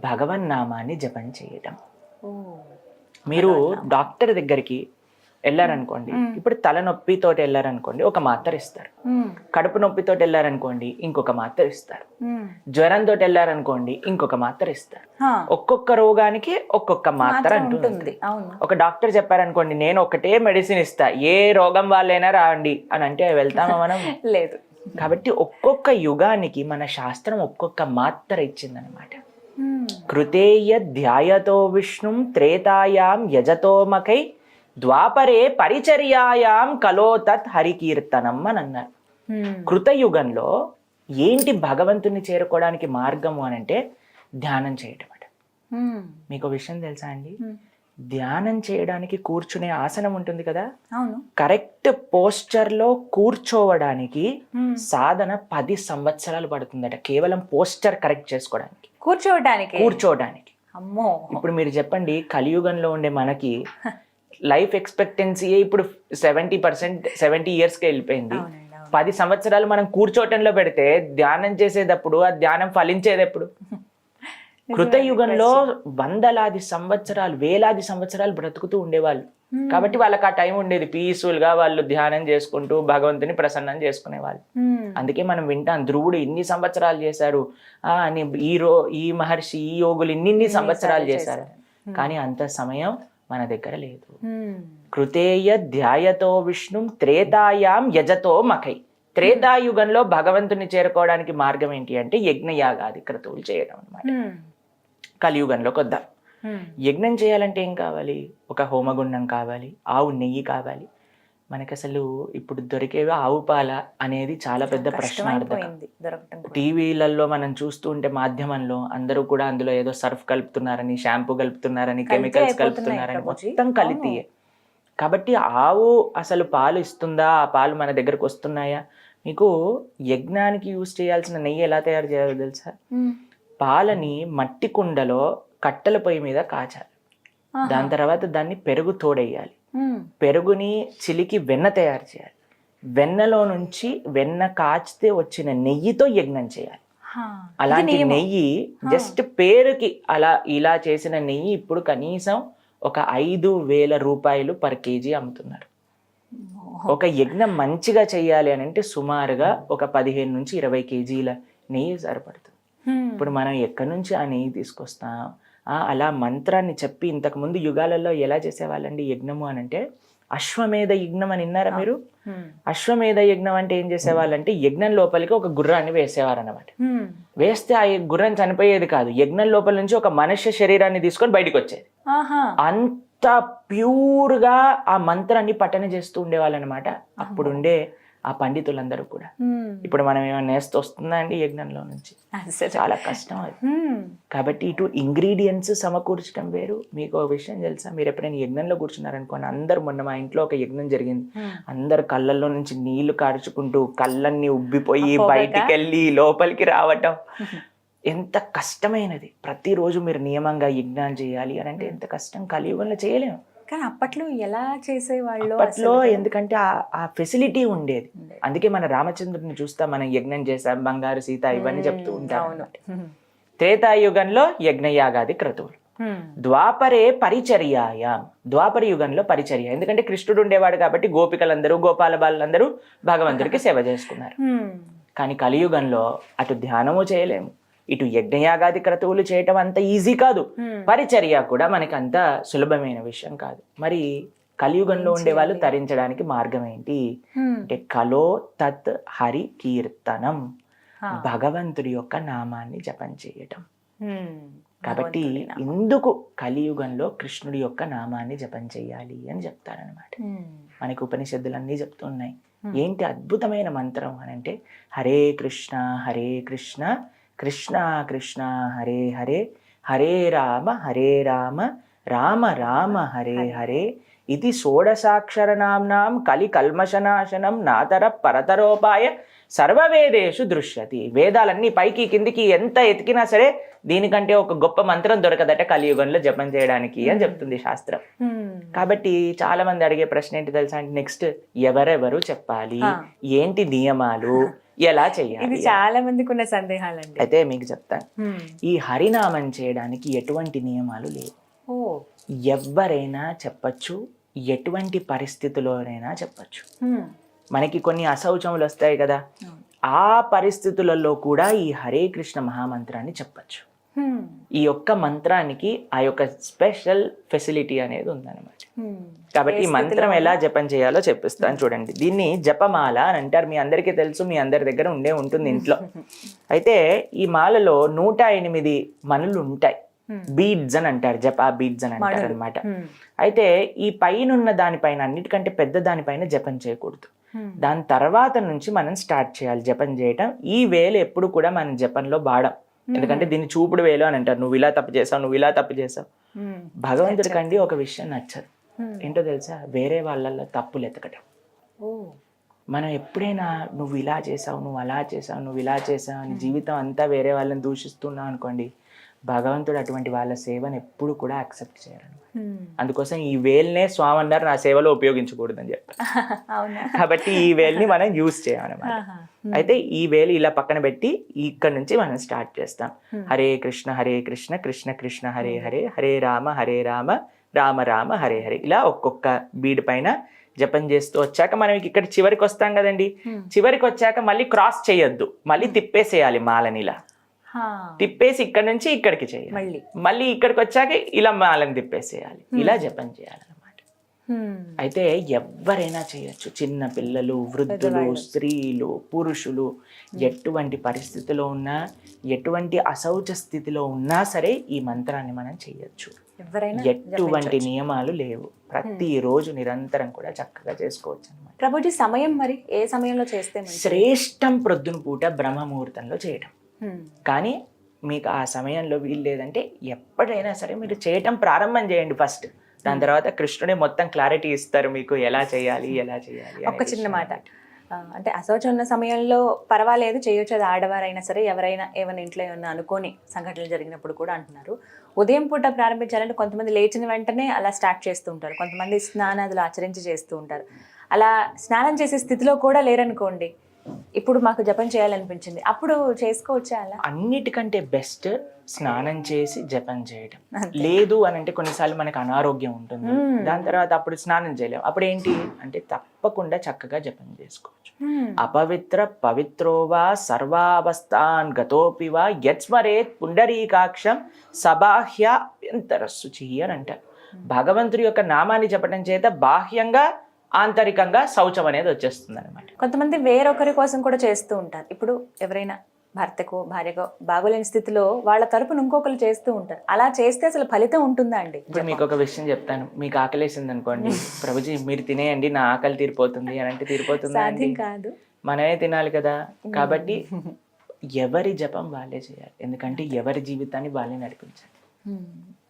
భగవన్నామాన్ని జపం చేయటం. మీరు డాక్టర్ దగ్గరికి వెళ్ళారనుకోండి, ఇప్పుడు తలనొప్పితో వెళ్ళారనుకోండి ఒక మాత్ర ఇస్తారు, కడుపు నొప్పితో వెళ్ళారనుకోండి ఇంకొక మాత్ర ఇస్తారు, జ్వరంతో వెళ్ళారనుకోండి ఇంకొక మాత్ర ఇస్తారు. ఒక్కొక్క రోగానికి ఒక్కొక్క మాత్ర అంటుంది. ఒక డాక్టర్ చెప్పారనుకోండి, నేను ఒకటే మెడిసిన్ ఇస్తా, ఏ రోగం వాళ్ళైనా రాండి అని అంటే వెళ్తామా మనం? లేదు. కాబట్టి ఒక్కొక్క యుగానికి మన శాస్త్రం ఒక్కొక్క మాత్ర ఇచ్చిందనమాట. కృతేయ ధ్యాయతో విష్ణుం త్రేతాయాం యజతోమకై ద్వాపరే పరిచర్యాయాం కలో తత్ హరికీర్తనం అని అన్నారు. కృతయుగంలో ఏంటి భగవంతుని చేరుకోవడానికి మార్గము అని అంటే ధ్యానం చేయటం అట. మీకు విషయం తెలుసా అండి, ధ్యానం చేయడానికి కూర్చునే ఆసనం ఉంటుంది కదా, కరెక్ట్ పోస్చర్ లో కూర్చోవడానికి సాధన 10 సంవత్సరాలు పడుతుందట, కేవలం పోస్చర్ కరెక్ట్ చేసుకోవడానికి, కూర్చోవడానికి. అమ్మో. ఇప్పుడు మీరు చెప్పండి, కలియుగంలో ఉండే మనకి లైఫ్ ఎక్స్పెక్టెన్సీ ఇప్పుడు 70 ఇయర్స్కి వెళ్ళిపోయింది. 10 సంవత్సరాలు మనం కూర్చోటంలో పెడితే ధ్యానం చేసేటప్పుడు ఆ ధ్యానం ఫలించేది ఎప్పుడు? కృతయుగంలో వందలాది సంవత్సరాలు, వేలాది సంవత్సరాలు బ్రతుకుతూ ఉండేవాళ్ళు. కాబట్టి వాళ్ళకి ఆ టైం ఉండేది, పీస్ఫుల్ గా వాళ్ళు ధ్యానం చేసుకుంటూ భగవంతుని ప్రసన్నం చేసుకునేవాళ్ళు. అందుకే మనం వింటాం, ధ్రువుడు ఇన్ని సంవత్సరాలు చేశారు అని, ఈ మహర్షి, ఈ యోగులు ఇన్ని సంవత్సరాలు చేశారు. కానీ అంత సమయం మన దగ్గర లేదు. కృతేయ ధ్యాయతో విష్ణుం త్రేతాయాం యజతో మకై. త్రేతాయుగంలో భగవంతుని చేరుకోవడానికి మార్గం ఏంటి అంటే యజ్ఞయాగాది క్రతువులు చేయడం అన్నమాట. కలియుగంలోకి వద్దాం. యజ్ఞం చేయాలంటే ఏం కావాలి? ఒక హోమగుండం కావాలి, ఆవు నెయ్యి కావాలి, మనకి అసలు ఇప్పుడు దొరికేవి ఆవు పాల అనేది చాలా పెద్ద ప్రశ్నార్థకం. కష్టమైపోయింది దొరకటం కూడా. టీవీలలో మనం చూస్తూ ఉంటే మాధ్యమంలో అందరూ కూడా అందులో ఏదో సర్ఫ్ కలుపుతున్నారని, షాంపూ కలుపుతున్నారని, కెమికల్స్ అయిపోతున్నాయి కలుపుతున్నారని, ప్రభుజీ. మొత్తం కలిపియే. కాబట్టి ఆవు అసలు పాలు ఇస్తుందా, ఆ పాలు మన దగ్గరకు వస్తున్నాయా? మీకు యజ్ఞానికి యూజ్ చేయాల్సిన నెయ్యి ఎలా తయారు చేయాలో తెలుసా? పాలని మట్టి కుండలో కట్టెల పొయ్యి మీద కాచాలి. దాని తర్వాత దాన్ని పెరుగు తోడేయాలి. పెరుగుని చిలికి వెన్న తయారు చేయాలి. వెన్నలో నుంచి వెన్న కాచితే వచ్చిన నెయ్యితో యజ్ఞం చేయాలి. అలాంటి నెయ్యి జస్ట్ పేరుకి అలా ఇలా చేసిన నెయ్యి ఇప్పుడు కనీసం ఒక 5,000 రూపాయలు పర్ కేజీ అమ్ముతున్నారు. ఒక యజ్ఞం మంచిగా చేయాలి అని అంటే సుమారుగా ఒక 15 నుంచి 20 కేజీల నెయ్యి సరిపడుతుంది. ఇప్పుడు మనం ఎక్కడి నుంచి ఆ నెయ్యి తీసుకొస్తాం? అలా మంత్రాన్ని చెప్పి ఇంతకు ముందు యుగాలలో ఎలా చేసేవాళ్ళండి యజ్ఞము అని అంటే, అశ్వమేధ యజ్ఞం అని విన్నారా మీరు? అశ్వమేధ యజ్ఞం అంటే ఏం చేసేవాళ్ళంటే యజ్ఞం లోపలికి ఒక గుర్రాన్ని వేసేవారు అన్నమాట. వేస్తే ఆ గుర్రం చనిపోయేది కాదు, యజ్ఞం లోపల నుంచి ఒక మనుష్య శరీరాన్ని తీసుకొని బయటకు వచ్చేది. అంత ప్యూర్ గా ఆ మంత్రాన్ని పఠన చేస్తూ ఉండేవాళ్ళు అనమాట అప్పుడుండే ఆ పండితులందరూ కూడా. ఇప్పుడు మనం ఏమైనా నేస్తూ వస్తుందా అండి యజ్ఞంలో నుంచి? చాలా కష్టం అది. కాబట్టి ఇటు ఇంగ్రీడియంట్స్ సమకూర్చడం వేరు. మీకు ఒక విషయం తెలుసా, మీరు ఎప్పుడైనా యజ్ఞంలో కూర్చున్నారనుకోండి, అందరు, మొన్న మా ఇంట్లో ఒక యజ్ఞం జరిగింది, అందరు కళ్ళల్లో నుంచి నీళ్లు కార్చుకుంటూ కళ్ళన్నీ ఉబ్బిపోయి బయటికి వెళ్ళి లోపలికి రావటం ఎంత కష్టమైనది. ప్రతిరోజు మీరు నియమంగా యజ్ఞాలు చేయాలి అని అంటే ఎంత కష్టం, కలియుగంలో చేయలేము. కానీ అప్పట్లో ఎలా చేసేవాళ్ళు? అప్పట్లో ఎందుకంటే ఆ ఫెసిలిటీ ఉండేది. అందుకే మన రామచంద్రుడిని చూస్తాం, మనం యజ్ఞం చేసాం, బంగారు సీత ఇవన్నీ చెప్తూ ఉంటాం. త్రేతాయుగంలో యజ్ఞయాగాది క్రతువులు, ద్వాపరే పరిచర్యాయాం, ద్వాపర యుగంలో పరిచర్య. ఎందుకంటే కృష్ణుడు ఉండేవాడు కాబట్టి గోపికలందరూ, గోపాల బాలందరూ భగవంతుడికి సేవ చేసుకున్నారు. కానీ కలియుగంలో అటు ధ్యానము చేయలేము, ఇటు యజ్ఞయాగాది క్రతువులు చేయటం అంత ఈజీ కాదు, పరిచర్య కూడా మనకి అంత సులభమైన విషయం కాదు. మరి కలియుగంలో ఉండే వాళ్ళు తరించడానికి మార్గం ఏంటి అంటే, కలో తత్ హరి కీర్తనం, భగవంతుడి యొక్క నామాన్ని జపం చేయటం. కాబట్టి ఇందుకు కలియుగంలో కృష్ణుడి యొక్క నామాన్ని జపం చేయాలి అని చెప్తారనమాట. మనకి ఉపనిషత్తులన్నీ చెప్తున్నాయి. ఏంటి అద్భుతమైన మంత్రం అని అంటే, హరే కృష్ణ కృష్ణ కృష్ణ హరే హరే, హరే రామ రామ రామ హరే హరే, ఇది షోడశాక్షర నామ్నాం కలి కల్మషనాశనం నాతర పరతరోపాయ సర్వవేదేషు దృశ్యతి. వేదాలన్నీ పైకి కిందికి ఎంత ఎతికినా సరే దీనికంటే ఒక గొప్ప మంత్రం దొరకదట కలియుగంలో జపం చేయడానికి అని చెప్తుంది శాస్త్రం. కాబట్టి చాలా మంది అడిగే ప్రశ్న ఏంటి తెలుసా అంటే, నెక్స్ట్ ఎవరెవరు చెప్పాలి, ఏంటి నియమాలు, ఎలా చేయాలి? ఇది చాలా మందికి ఉన్న సందేహాలండి. అయితే మీకు చెప్తాను. ఈ హరినామం చేయడానికి ఎటువంటి నియమాలు లేవు. ఎవరైనా చెప్పచ్చు, ఎటువంటి పరిస్థితుల్లోనైనా చెప్పచ్చు. మనకి కొన్ని అశౌచములు వస్తాయి కదా, ఆ పరిస్థితులలో కూడా ఈ హరే కృష్ణ మహామంత్రాన్ని చెప్పచ్చు. ఈ యొక్క మంత్రానికి ఆ యొక్క స్పెషల్ ఫెసిలిటీ అనేది ఉందన్నమాట. కాబట్టి ఈ మంత్రం ఎలా జపం చేయాలో చెప్పిస్తాను చూడండి. దీన్ని జపమాల అని అంటారు. మీ అందరికీ తెలుసు, మీ అందరి దగ్గర ఉంటుంది ఇంట్లో. అయితే ఈ మాలలో 108 మనులు ఉంటాయి. బీడ్స్ అని అంటారు, జపా బీడ్స్ అని అంటారు అనమాట. అయితే ఈ పైన దానిపైన, అన్నిటికంటే పెద్ద దానిపైన జపం చేయకూడదు. దాని తర్వాత నుంచి మనం స్టార్ట్ చేయాలి జపం చేయటం. ఈ వేలు ఎప్పుడు కూడా మనం జపంలో వాడం, ఎందుకంటే దీన్ని చూపుడు వేలు అని అంటారు. నువ్వు ఇలా తప్పు చేసావు, నువ్వు ఇలా తప్పు చేసావు. భగవంతుడికండి ఒక విషయం నచ్చదు, ఏంటో తెలుసా? వేరే వాళ్ళల్లో తప్పులు ఎతకటం. మనం ఎప్పుడైనా నువ్వు ఇలా చేసావు, నువ్వు అలా చేసావు, నువ్వు ఇలా చేసావు అని జీవితం అంతా వేరే వాళ్ళని దూషిస్తున్నావు అనుకోండి, భగవంతుడు అటువంటి వాళ్ళ సేవను ఎప్పుడు కూడా యాక్సెప్ట్ చేయరు. అందుకోసం ఈ వేల్నే స్వామి అన్నారు, నా సేవలో ఉపయోగించకూడదని చెప్పారు. కాబట్టి ఈ వేల్ని మనం యూజ్ చేయాలన్నమాట. అయితే ఈ వేలు ఇలా పక్కన పెట్టి ఇక్కడ నుంచి మనం స్టార్ట్ చేస్తాం. హరే కృష్ణ కృష్ణ కృష్ణ హరే హరే, హరే రామ రామ రామ హరే హరే. ఇలా ఒక్కొక్క బీడ్ పైన జపం చేస్తూ వచ్చాక మనం ఇక్కడ చివరికి వస్తాం కదండి. చివరికి వచ్చాక మళ్ళీ క్రాస్ చేయొద్దు, మళ్ళీ తిప్పేసేయాలి మాలని. ఇలా తిప్పేసి ఇక్కడ నుంచి ఇక్కడికి చేయాలి, మళ్ళీ ఇక్కడికి వచ్చాక ఇలా మాలని తిప్పేసేయాలి. ఇలా జపం చేయాలన్నమాట. అయితే ఎవరైనా చేయొచ్చు, చిన్న పిల్లలు, వృద్ధులు, స్త్రీలు, పురుషులు, ఎటువంటి పరిస్థితిలో ఉన్నా, ఎటువంటి అశౌచ స్థితిలో ఉన్నా సరే ఈ మంత్రాన్ని మనం చేయొచ్చు. ఎవరైనా ఎటువంటి నియమాలు లేవు, ప్రతిరోజు నిరంతరం కూడా చక్కగా చేసుకోవచ్చు అన్నమాట. ప్రభుజీ సమయం మరి ఏ సమయంలో చేస్తే మంచిది? శ్రేష్టం ప్రొద్దున పూట బ్రహ్మముహూర్తంలో చేయడం. కానీ మీకు ఆ సమయంలో వీలు లేదంటే ఎప్పుడైనా సరే మీరు చేయటం ప్రారంభం చేయండి ఫస్ట్. దాని తర్వాత కృష్ణుడే మొత్తం క్లారిటీ ఇస్తారు మీకు ఎలా చేయాలి ఒక చిన్న మాట, అంటే అశౌచం ఉన్న సమయంలో పర్వాలేదు చేయొచ్చు, అది ఆడవారైనా సరే ఎవరైనా ఏమైనా ఇంట్లో ఏమైనా అనుకోని సంఘటనలు జరిగినప్పుడు కూడా అంటున్నారు. ఉదయం పూట ప్రారంభించాలంటే కొంతమంది లేచిన వెంటనే అలా స్టార్ట్ చేస్తూ ఉంటారు, కొంతమంది స్నానాదులు ఆచరించి చేస్తూ ఉంటారు. అలా స్నానం చేసే స్థితిలో కూడా లేరనుకోండి, ఇప్పుడు మాకు జపం చేయాలనిపించింది, అప్పుడు చేసుకోవచ్చా అలా? అన్నిటికంటే బెస్ట్ స్నానం చేసి జపం చేయడం. లేదు అని అంటే కొన్నిసార్లు మనకు అనారోగ్యం ఉంటుంది, దాని తర్వాత అప్పుడు స్నానం చేయలేము. అప్పుడు ఏంటి అంటే తప్పకుండా చక్కగా జపం చేసుకోవచ్చు. అపవిత్ర పవిత్రోవా సర్వావస్థాన్ గతోపివా యత్స్మరేత్ పుండరీకాక్షం సబాహ్య అభ్యంతరశుచి అని అంటారు. భగవంతుడి యొక్క నామాన్ని చెప్పడం చేత బాహ్యంగా ఆంతరికంగా శౌచం అనేది వచ్చేస్తుంది అనమాట. కొంతమంది వేరొకరి కోసం కూడా చేస్తూ ఉంటారు. ఇప్పుడు ఎవరైనా భర్తకో భార్యకో బాగోలేని స్థితిలో వాళ్ళ తరపున ఇంకొకరు చేస్తూ ఉంటారు. అలా చేస్తే అసలు ఫలితం ఉంటుందా అండి? ఇప్పుడు మీకు ఒక విషయం చెప్తాను, మీకు ఆకలేసింది అనుకోండి, ప్రభుజీ మీరు తినేయండి నా ఆకలి తీరిపోతుంది అని అంటే తీరిపోతుంది? సాధ్యం కాదు, మనమే తినాలి కదా. కాబట్టి ఎవరి జపం వాళ్ళే చేయాలి, ఎందుకంటే ఎవరి జీవితాన్ని వాళ్ళే నడిపించాలి.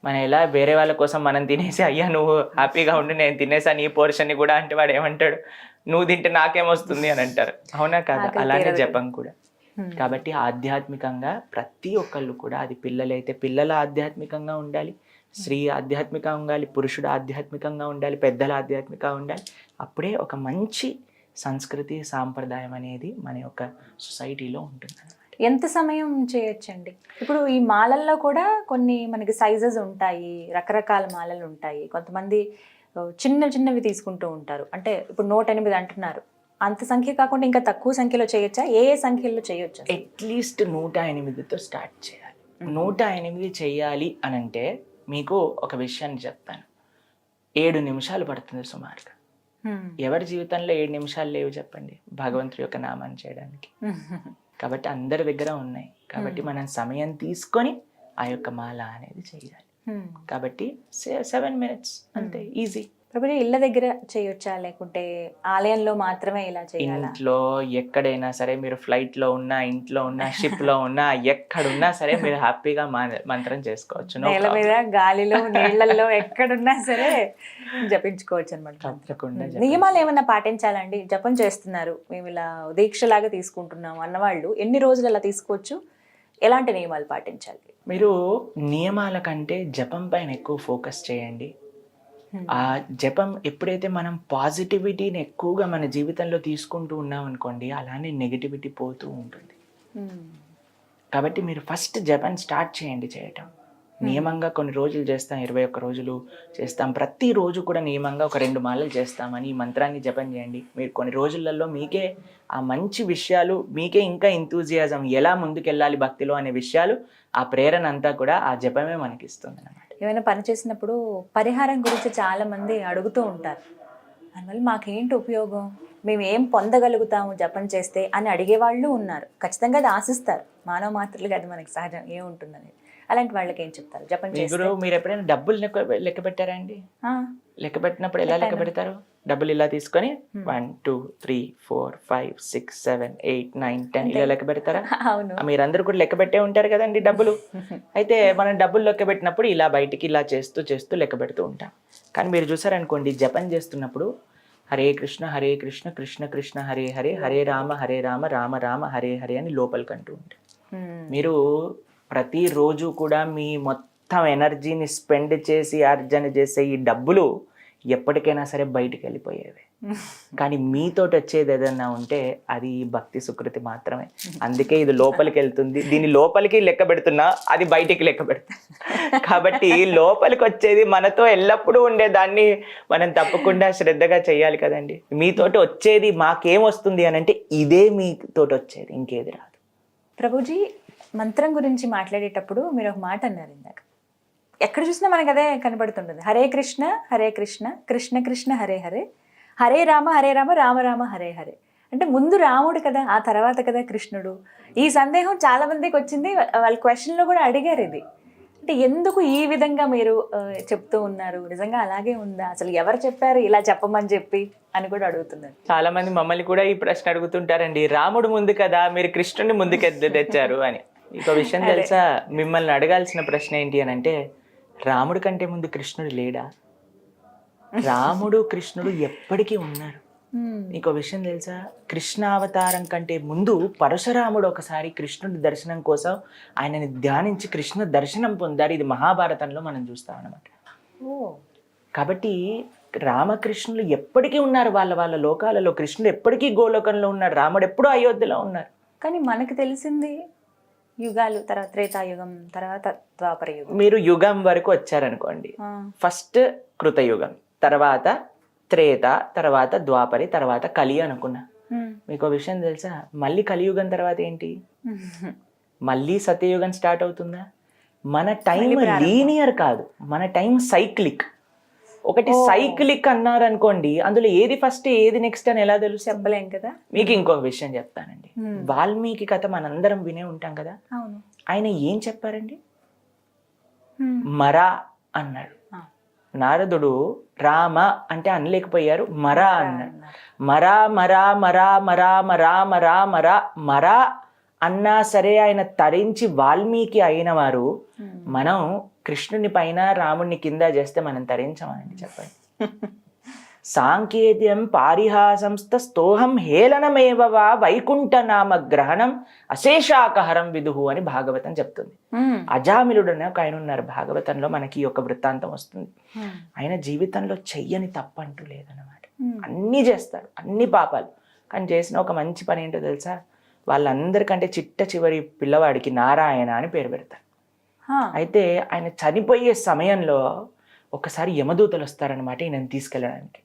మనం ఎలా వేరే వాళ్ళ కోసం మనం తినేసి అయ్యా నువ్వు హ్యాపీగా ఉండి నేను తినేసా నీ పోర్షన్ని కూడా అంటే వాడు ఏమంటాడు, నువ్వు తింటే నాకేమొస్తుంది అని అంటారు. అవునా కాదా? అలానే జపం కూడా. కాబట్టి ఆధ్యాత్మికంగా ప్రతి ఒక్కళ్ళు కూడా, అది పిల్లలైతే పిల్లల ఆధ్యాత్మికంగా ఉండాలి, స్త్రీ ఆధ్యాత్మికంగా ఉండాలి, పురుషుడు ఆధ్యాత్మికంగా ఉండాలి, పెద్దల ఆధ్యాత్మికంగా ఉండాలి. అప్పుడే ఒక మంచి సంస్కృతి సాంప్రదాయం అనేది మన యొక్క సొసైటీలో ఉంటుంది. ఎంత సమయం చేయొచ్చండి? ఇప్పుడు ఈ మాలల్లో కూడా కొన్ని మనకి సైజెస్ ఉంటాయి, రకరకాల మాలలు ఉంటాయి. కొంతమంది చిన్నవి తీసుకుంటూ ఉంటారు. అంటే ఇప్పుడు 108 అంటున్నారు, అంత సంఖ్య కాకుండా ఇంకా తక్కువ సంఖ్యలో చేయొచ్చా? ఏ సంఖ్యలో చేయొచ్చు? అట్లీస్ట్ 108తో స్టార్ట్ చేయాలి. 108 చేయాలి అని అంటే మీకు ఒక విషయాన్ని చెప్తాను, 7 నిమిషాలు పడుతుంది సుమారుగా. ఎవరి జీవితంలో 7 నిమిషాలు లేవు చెప్పండి భగవంతుడి యొక్క నామాన్ని చేయడానికి? కాబట్టి అందరి దగ్గర ఉన్నాయి. కాబట్టి మనం సమయం తీసుకొని ఆ యొక్క మాల అనేది చేయాలి. కాబట్టి 7 minutes అంతే, ఈజీ. ప్రభుజీ ఇళ్ళ దగ్గర చేయొచ్చా లేకుంటే ఆలయంలో మాత్రమే ఇలా చేయాలా? ఇంట్లో ఎక్కడైనా సరే, మీరు ఫ్లైట్ లో ఉన్నా, ఇంట్లో ఉన్నా, షిప్ లో ఉన్నా, ఎక్కడున్నా సరే మీరు హ్యాపీగా మంత్రం చేసుకోవచ్చు. నేల మీద, గాలిలో, నీళ్లలో ఎక్కడున్నా సరే జపించుకోవచ్చు అనమాట. తప్పకుండా. నియమాలు ఏమన్నా పాటించాలండి? జపం చేస్తున్నారు, మేము ఇలా దీక్షలాగా తీసుకుంటున్నాం అన్నవాళ్ళు ఎన్ని రోజులు అలా తీసుకోవచ్చు? ఎలాంటి నియమాలు పాటించాలి? మీరు నియమాల కంటే జపం పైన ఎక్కువ ఫోకస్ చేయండి. ఆ జపం ఎప్పుడైతే మనం పాజిటివిటీని ఎక్కువగా మన జీవితంలో తీసుకుంటూ ఉన్నాం అనుకోండి, అలానే నెగిటివిటీ పోతూ ఉంటుంది. కాబట్టి మీరు ఫస్ట్ జపం స్టార్ట్ చేయండి చేయటం. నియమంగా కొన్ని రోజులు చేస్తాం, 21 రోజులు చేస్తాం, ప్రతిరోజు కూడా నియమంగా ఒక 2 మాలలు చేస్తామని ఈ మంత్రాన్ని జపం చేయండి. మీరు కొన్ని రోజులలో మీకే ఆ మంచి విషయాలు, మీకే ఇంకా ఎంతూజియాజం, ఎలా ముందుకెళ్ళాలి భక్తిలో అనే విషయాలు, ఆ ప్రేరణ అంతా కూడా ఆ జపమే మనకి ఇస్తుంది అన్నమాట. ఏమైనా పని చేసినప్పుడు పరిహారం గురించి చాలా మంది అడుగుతూ ఉంటారు. దానివల్ల మాకేంటి ఉపయోగం, మేము ఏం పొందగలుగుతాము జపం చేస్తే అని అడిగేవాళ్ళు ఉన్నారు. ఖచ్చితంగా అది ఆశిస్తారు, మానవ మాత్రలుగా అది మనకి సహజం ఏముంటుందని. అలాంటి వాళ్ళకి ఏం చెప్తారు జపం చేస్తే? మీరు ఎప్పుడైనా డబ్బులు లెక్క పెట్టారా అండి? లెక్క పెట్టినప్పుడు ఎలా లెక్క పెడతారు? డబ్బులు ఇలా తీసుకొని 1 2 3 4 5 6 7 8 9 10 ఇలా లెక్క పెడతారా? అవును, మీరందరూ కూడా లెక్క పెట్టే ఉంటారు కదండి డబ్బులు. అయితే మనం డబ్బులు లెక్క పెట్టినప్పుడు ఇలా బయటికి ఇలా చేస్తూ లెక్క పెడుతూ ఉంటాం. కానీ మీరు చూసారనుకోండి, జపం చేస్తున్నప్పుడు హరే కృష్ణ కృష్ణ కృష్ణ హరే హరే, హరే రామ రామ రామ హరే హరే అని లోపలికి అంటూ ఉంటారు. మీరు ప్రతిరోజు కూడా మీ మొత్తం ఎనర్జీని స్పెండ్ చేసి అర్జన చేసే ఈ డబ్బులు ఎప్పటికైనా సరే బయటికి వెళ్ళిపోయేవి. కానీ మీతోటి వచ్చేది ఏదన్నా ఉంటే అది భక్తి సుకృతి మాత్రమే. అందుకే ఇది లోపలికి వెళ్తుంది, దీని లోపలికి లెక్క పెడుతున్నా, అది బయటికి లెక్క పెడుతుంది. కాబట్టి లోపలికి వచ్చేది మనతో ఎల్లప్పుడూ ఉండేదాన్ని మనం తప్పకుండా శ్రద్ధగా చేయాలి కదండి. మీతోటి వచ్చేది మాకేమొస్తుంది అని అంటే ఇదే మీతోటి వచ్చేది, ఇంకేది రాదు. ప్రభుజీ మంత్రం గురించి మాట్లాడేటప్పుడు మీరు ఒక మాట అన్నారు ఇందాక, ఎక్కడ చూసినా మనకు అదే కనబడుతుంటుంది. హరే కృష్ణ కృష్ణ కృష్ణ హరే హరే, హరే రామ రామ రామ హరే హరే. అంటే ముందు రాముడు కదా, ఆ తర్వాత కదా కృష్ణుడు. ఈ సందేహం చాలా మందికి వచ్చింది, వాళ్ళ క్వశ్చన్లో కూడా అడిగారు ఇది. అంటే ఎందుకు ఈ విధంగా మీరు చెప్తూ ఉన్నారు, నిజంగా అలాగే ఉందా, అసలు ఎవరు చెప్పారు ఇలా చెప్పమని చెప్పి అని కూడా అడుగుతున్నారు. చాలా మంది మమ్మల్ని కూడా ఈ ప్రశ్న అడుగుతుంటారండి, రాముడు ముందు కదా మీరు కృష్ణుని ముందుకు తెచ్చారు అని. ఇంకో విషయం తెలుసా, మిమ్మల్ని అడగాల్సిన ప్రశ్న ఏంటి అని అంటే, రాముడి కంటే ముందు కృష్ణుడు లేడా? రాముడు కృష్ణుడు ఎప్పటికీ ఉన్నారు. ఇంకో విషయం తెలుసా, కృష్ణావతారం కంటే ముందు పరశురాముడు ఒకసారి కృష్ణుడి దర్శనం కోసం ఆయనని ధ్యానించి కృష్ణ దర్శనం పొందారు. ఇది మహాభారతంలో మనం చూస్తాం అన్నమాట. కాబట్టి రామకృష్ణులు ఎప్పటికీ ఉన్నారు వాళ్ళ వాళ్ళ లోకాలలో. కృష్ణుడు ఎప్పటికీ గోలోకంలో ఉన్నారు, రాముడు ఎప్పుడూ అయోధ్యలో ఉన్నారు. కానీ మనకు తెలిసింది యుగాలు, తర్వాత త్రేతాయుగం, తర్వాత ద్వాపర యుగం. మీరు యుగం వరకు వచ్చారనుకోండి, ఫస్ట్ కృతయుగం, తర్వాత త్రేత, తర్వాత ద్వాపరి, తర్వాత కలి అనుకున్నా. మీకు విషయం తెలుసా, మళ్ళీ కలియుగం తర్వాత ఏంటి, మళ్ళీ సత్యయుగం స్టార్ట్ అవుతుందా? మన టైం లీనియర్ కాదు, మన టైం సైక్లిక్. ఒకటి సైక్లిక్ అన్నారు అనుకోండి, అందులో ఏది ఫస్ట్ ఏది నెక్స్ట్ అని ఎలా తెలుసు చెప్పలేం కదా. మీకు ఇంకొక విషయం చెప్తానండి, వాల్మీకి కథ మనందరం వినే ఉంటాం కదా. ఆయన ఏం చెప్పారండి, మరా అన్నాడు. నారదుడు రామ అంటే అనలేకపోయారు, మరా అన్నాడు. మరా మరా మరా మరా మరా మరా మరా మరా అన్నా సరే ఆయన తరించి వాల్మీకి అయిన వారు. మనం కృష్ణుని పైన రాముడిని కింద చేస్తే మనం తరించమనండి, చెప్పండి. సాంకేత్యం పారిహాసంస్త స్తోహం హేళనమేవ వా వైకుంఠ నామ గ్రహణం అశేషాకహరం విదుహు అని భాగవతం చెప్తుంది. అజామిలుడు అనే ఒక ఆయన ఉన్నారు భాగవతంలో, మనకి ఒక వృత్తాంతం వస్తుంది. ఆయన జీవితంలో చెయ్యని తప్పంటూ లేదన్నమాట. అన్నీ చేస్తాడు, అన్ని పాపాలు, కానీ చేసిన ఒక మంచి పని ఏంటో తెలుసా, వాళ్ళందరికంటే చిట్ట చివరి పిల్లవాడికి నారాయణ అని పేరు పెడతారు. అయితే ఆయన చనిపోయే సమయంలో ఒకసారి యమదూతలు వస్తారనమాట ఈయనని తీసుకెళ్ళడానికి.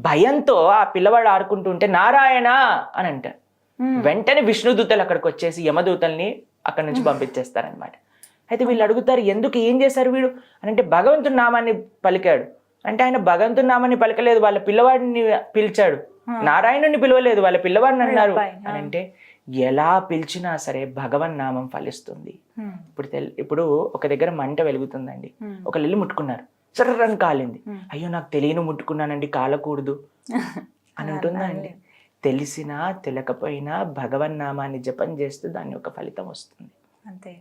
భయంతో ఆ పిల్లవాడు ఆడుకుంటుంటే నారాయణ అని అంటారు. వెంటనే విష్ణుదూతలు అక్కడికి వచ్చేసి యమదూతల్ని అక్కడి నుంచి పంపించేస్తారనమాట. అయితే వీళ్ళు అడుగుతారు, ఎందుకు, ఏం చేశారు వీడు అని అంటే, భగవంతుని నామాన్ని పలికాడు అంటే. ఆయన భగవంతుని నామాన్ని పలకలేదు, వాళ్ళ పిల్లవాడిని పిలిచాడు. నారాయణుని పిలవలేదు, వాళ్ళ పిల్లవాడిని అన్నారు అని అంటే, ఎలా పిలిచినా సరే భగవన్ నామం ఫలిస్తుంది. ఇప్పుడు ఒక దగ్గర మంట వెలుగుతుందండి, ఒకళ్ళు వెళ్ళి ముట్టుకున్నారు, సర్రని కాలింది. అయ్యో నాకు తెలియని ముట్టుకున్నానండి, కాలకూడదు అని ఉంటుందా అండి? తెలిసినా తెలియకపోయినా భగవన్ నామాన్ని జపం చేస్తూ దాని యొక్క ఫలితం వస్తుంది. అంతే.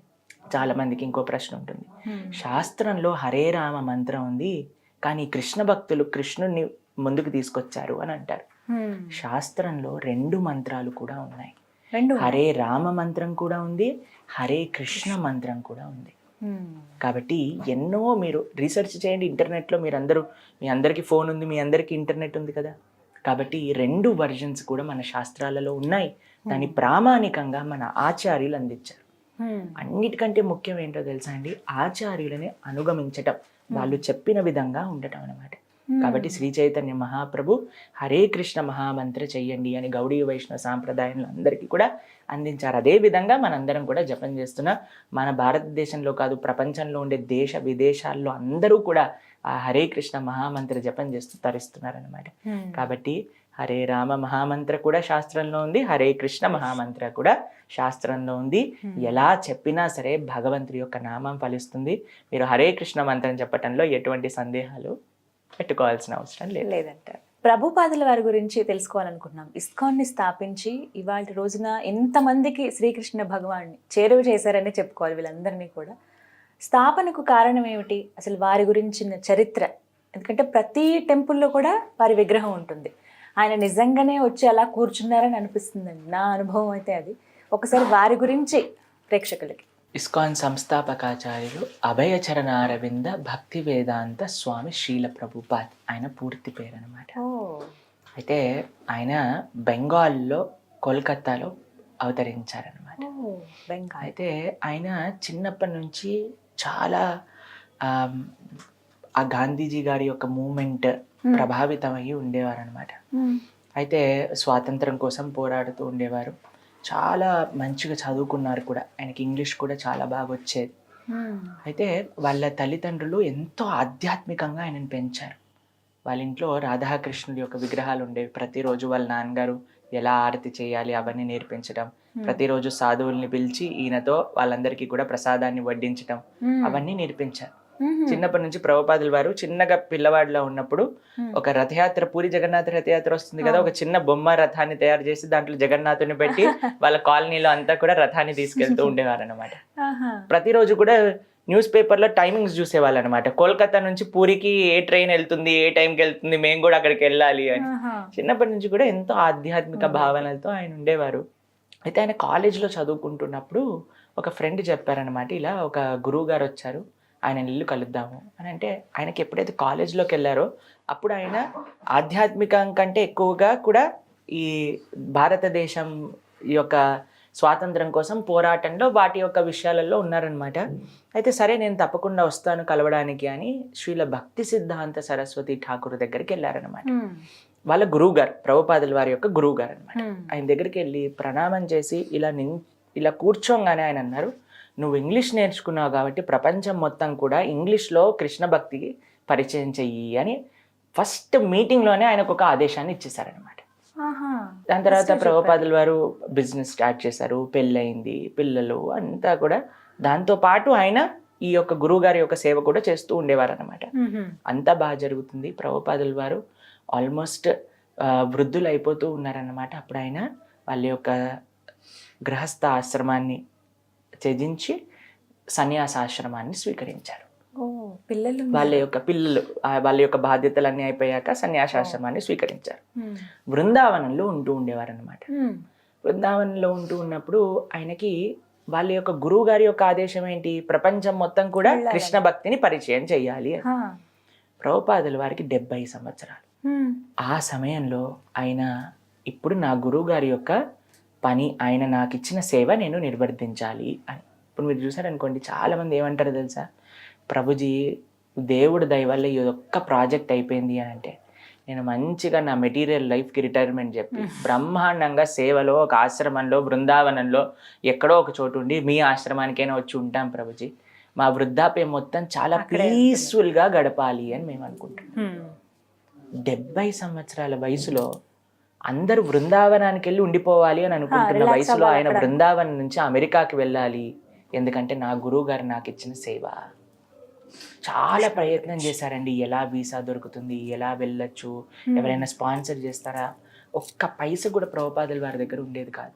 చాలా మందికి ఇంకో ప్రశ్న ఉంటుంది, శాస్త్రంలో హరే రామ మంత్రం ఉంది, కానీ కృష్ణ భక్తులు కృష్ణుని ముందుకు తీసుకొచ్చారు అని అంటారు. శాస్త్రంలో 2 మంత్రాలు కూడా ఉన్నాయి. హరే రామ మంత్రం కూడా ఉంది, హరే కృష్ణ మంత్రం కూడా ఉంది. కాబట్టి ఎన్నో మీరు రీసెర్చ్ చేయండి ఇంటర్నెట్లో. మీ అందరికీ ఫోన్ ఉంది, మీ అందరికీ ఇంటర్నెట్ ఉంది కదా. కాబట్టి 2 వర్జన్స్ కూడా మన శాస్త్రాలలో ఉన్నాయి. దాన్ని ప్రామాణికంగా మన ఆచార్యులు అందించారు. అన్నిటికంటే ముఖ్యం ఏంటో తెలుసా అండి, ఆచార్యులని అనుగమించటం, వాళ్ళు చెప్పిన విధంగా ఉండటం అన్నమాట. కాబట్టి శ్రీ చైతన్య మహాప్రభు హరే కృష్ణ మహామంత్ర చెయ్యండి అని గౌడీయ వైష్ణవ సాంప్రదాయంలో అందరికీ కూడా అందించారు. అదే విధంగా మనందరం కూడా జపం చేస్తున్నా. మన భారతదేశంలో కాదు, ప్రపంచంలో ఉండే దేశ విదేశాల్లో అందరూ కూడా ఆ హరే కృష్ణ మహామంత్ర జపం చేస్తూ తరిస్తున్నారనమాట. కాబట్టి హరే రామ మహామంత్ర కూడా శాస్త్రంలో ఉంది, హరే కృష్ణ మహామంత్ర కూడా శాస్త్రంలో ఉంది. ఎలా చెప్పినా సరే భగవంతుడి యొక్క నామం ఫలిస్తుంది. మీరు హరే కృష్ణ మంత్రం చెప్పటంలో ఎటువంటి సందేహాలు పెట్టుకోవాల్సిన అవసరం లేదంటారు. ప్రభుపాదుల వారి గురించి తెలుసుకోవాలనుకుంటున్నాం. ఇస్కాన్ని స్థాపించి ఇవాళ రోజున ఎంతమందికి శ్రీకృష్ణ భగవాన్ని చేరువ చేశారని చెప్పుకోవాలి వీళ్ళందరినీ కూడా. స్థాపనకు కారణం ఏమిటి, అసలు వారి గురించిన చరిత్ర? ఎందుకంటే ప్రతి టెంపుల్లో కూడా వారి విగ్రహం ఉంటుంది. ఆయన నిజంగానే వచ్చి అలా కూర్చున్నారని అనిపిస్తుందండి, నా అనుభవం అయితే అది. ఒకసారి వారి గురించి ప్రేక్షకులకి. ఇస్కాన్ సంస్థాపకాచార్యులు అభయచరణ అరవింద భక్తి వేదాంత స్వామి శ్రీల ప్రభుపాద్, ఆయన పూర్తి పేరు అనమాట. అయితే ఆయన బెంగాల్లో కోల్కతాలో అవతరించారనమాట. అయితే ఆయన చిన్నప్పటి నుంచి చాలా ఆ గాంధీజీ గారి యొక్క మూమెంట్ ప్రభావితమయ్యి ఉండేవారు అనమాట. అయితే స్వాతంత్రం కోసం పోరాడుతూ ఉండేవారు. చాలా మంచిగా చదువుకున్నారు కూడా, ఆయనకి ఇంగ్లీష్ కూడా చాలా బాగా వచ్చేది. అయితే వాళ్ళ తల్లిదండ్రులు ఎంతో ఆధ్యాత్మికంగా ఆయనను పెంచారు. వాళ్ళ ఇంట్లో రాధాకృష్ణుడి యొక్క విగ్రహాలు ఉండేవి. ప్రతిరోజు వాళ్ళ నాన్నగారు ఎలా ఆరతి చేయాలి అవన్నీ నేర్పించడం, ప్రతిరోజు సాధువుల్ని పిలిచి ఈయనతో వాళ్ళందరికీ కూడా ప్రసాదాన్ని వడ్డించడం అవన్నీ నేర్పించారు. చిన్నప్పటి నుంచి ప్రభుపాదుల వారు చిన్నగా పిల్లవాడిలో ఉన్నప్పుడు ఒక రథయాత్ర, పూరి జగన్నాథ రథయాత్ర వస్తుంది కదా, ఒక చిన్న బొమ్మ రథాన్ని తయారు చేసి దాంట్లో జగన్నాథుని పెట్టి వాళ్ళ కాలనీలో అంతా కూడా రథాన్ని తీసుకెళ్తూ ఉండేవారు అనమాట. ప్రతిరోజు కూడా న్యూస్ పేపర్లో టైమింగ్స్ చూసేవాళ్ళు అనమాట. కోల్కతా నుంచి పూరికి ఏ ట్రైన్ వెళ్తుంది, ఏ టైంకి వెళ్తుంది, మేము కూడా అక్కడికి వెళ్ళాలి అని. చిన్నప్పటి నుంచి కూడా ఎంతో ఆధ్యాత్మిక భావనలతో ఆయన ఉండేవారు. అయితే ఆయన కాలేజీలో చదువుకుంటున్నప్పుడు ఒక ఫ్రెండ్ చెప్పారనమాట, ఇలా ఒక గురువు గారు వచ్చారు, ఆయన ఇల్లు కలుద్దాము అని. అంటే ఆయనకి ఎప్పుడైతే కాలేజీలోకి వెళ్ళారో అప్పుడు ఆయన ఆధ్యాత్మికం కంటే ఎక్కువగా కూడా ఈ భారతదేశం యొక్క స్వాతంత్రం కోసం పోరాటంలో వాటి యొక్క విషయాలలో ఉన్నారనమాట. అయితే సరే నేను తప్పకుండా వస్తాను కలవడానికి అని శ్రీల భక్తి సిద్ధాంత సరస్వతి ఠాకూర్ దగ్గరికి వెళ్ళారనమాట. వాళ్ళ గురువు గారు, ప్రభుపాదుల వారి యొక్క గురువు గారు అనమాట. ఆయన దగ్గరికి వెళ్ళి ప్రణామం చేసి ఇలా కూర్చోగానే ఆయన అన్నారు, నువ్వు ఇంగ్లీష్ నేర్చుకున్నావు కాబట్టి ప్రపంచం మొత్తం కూడా ఇంగ్లీష్లో కృష్ణ భక్తికి పరిచయం చెయ్యి అని ఫస్ట్ మీటింగ్లోనే ఆయనకు ఒక ఆదేశాన్ని ఇచ్చేసారనమాట. దాని తర్వాత ప్రభుపాదుల వారు బిజినెస్ స్టార్ట్ చేశారు, పెళ్ళయింది, పిల్లలు అంతా కూడా. దాంతో పాటు ఆయన ఈ యొక్క గురువు గారి యొక్క సేవ కూడా చేస్తూ ఉండేవారు అనమాట. అంతా బాగా జరుగుతుంది. ప్రభుపాదుల వారు ఆల్మోస్ట్ వృద్ధులు అయిపోతూ ఉన్నారన్నమాట. అప్పుడు ఆయన వాళ్ళ యొక్క గృహస్థ ఆశ్రమాన్ని త్యజించి సన్యాసాశ్రమాన్ని స్వీకరించారు. వాళ్ళ యొక్క బాధ్యతలన్నీ అయిపోయాక సన్యాసాశ్రమాన్ని స్వీకరించారు. బృందావనంలో ఉంటూ ఉండేవారు అనమాట. బృందావనంలో ఉంటూ ఉన్నప్పుడు ఆయనకి వాళ్ళ యొక్క గురువు గారి యొక్క ఆదేశం ఏంటి, ప్రపంచం మొత్తం కూడా కృష్ణ భక్తిని పరిచయం చెయ్యాలి. ప్రభుపాదుల వారికి 70 సంవత్సరాలు. ఆ సమయంలో ఆయన ఇప్పుడు నా గురువు గారి యొక్క పని, ఆయన నాకు ఇచ్చిన సేవ నేను నిర్వర్తించాలి అని. ఇప్పుడు మీరు చూసారనుకోండి, చాలా మంది ఏమంటారు తెలుసా, ప్రభుజీ దేవుడు దయ వల్ల ఈ ఒక్క ప్రాజెక్ట్ అయిపోయింది అని అంటే, నేను మంచిగా నా మెటీరియల్ లైఫ్కి రిటైర్మెంట్ చెప్పి బ్రహ్మాండంగా సేవలో ఒక ఆశ్రమంలో బృందావనంలో ఎక్కడో ఒక చోటు ఉండి మీ ఆశ్రమానికైనా వచ్చి ఉంటాం ప్రభుజీ, మా వృద్ధాప్యం మొత్తం చాలా పీస్ఫుల్గా గడపాలి అని మేము అనుకుంటున్నాం. 70 సంవత్సరాల వయసులో అందరూ బృందావనానికి వెళ్ళి ఉండిపోవాలి అని అనుకుంటున్న వయసులో ఆయన బృందావనం నుంచి అమెరికాకి వెళ్ళాలి, ఎందుకంటే నా గురువు గారు నాకు ఇచ్చిన సేవ. చాలా ప్రయత్నం చేశారండి, ఎలా వీసా దొరుకుతుంది, ఎలా వెళ్ళొచ్చు, ఎవరైనా స్పాన్సర్ చేస్తారా, ఒక్క పైస కూడా ప్రభుపాదుల వారి దగ్గర ఉండేది కాదు.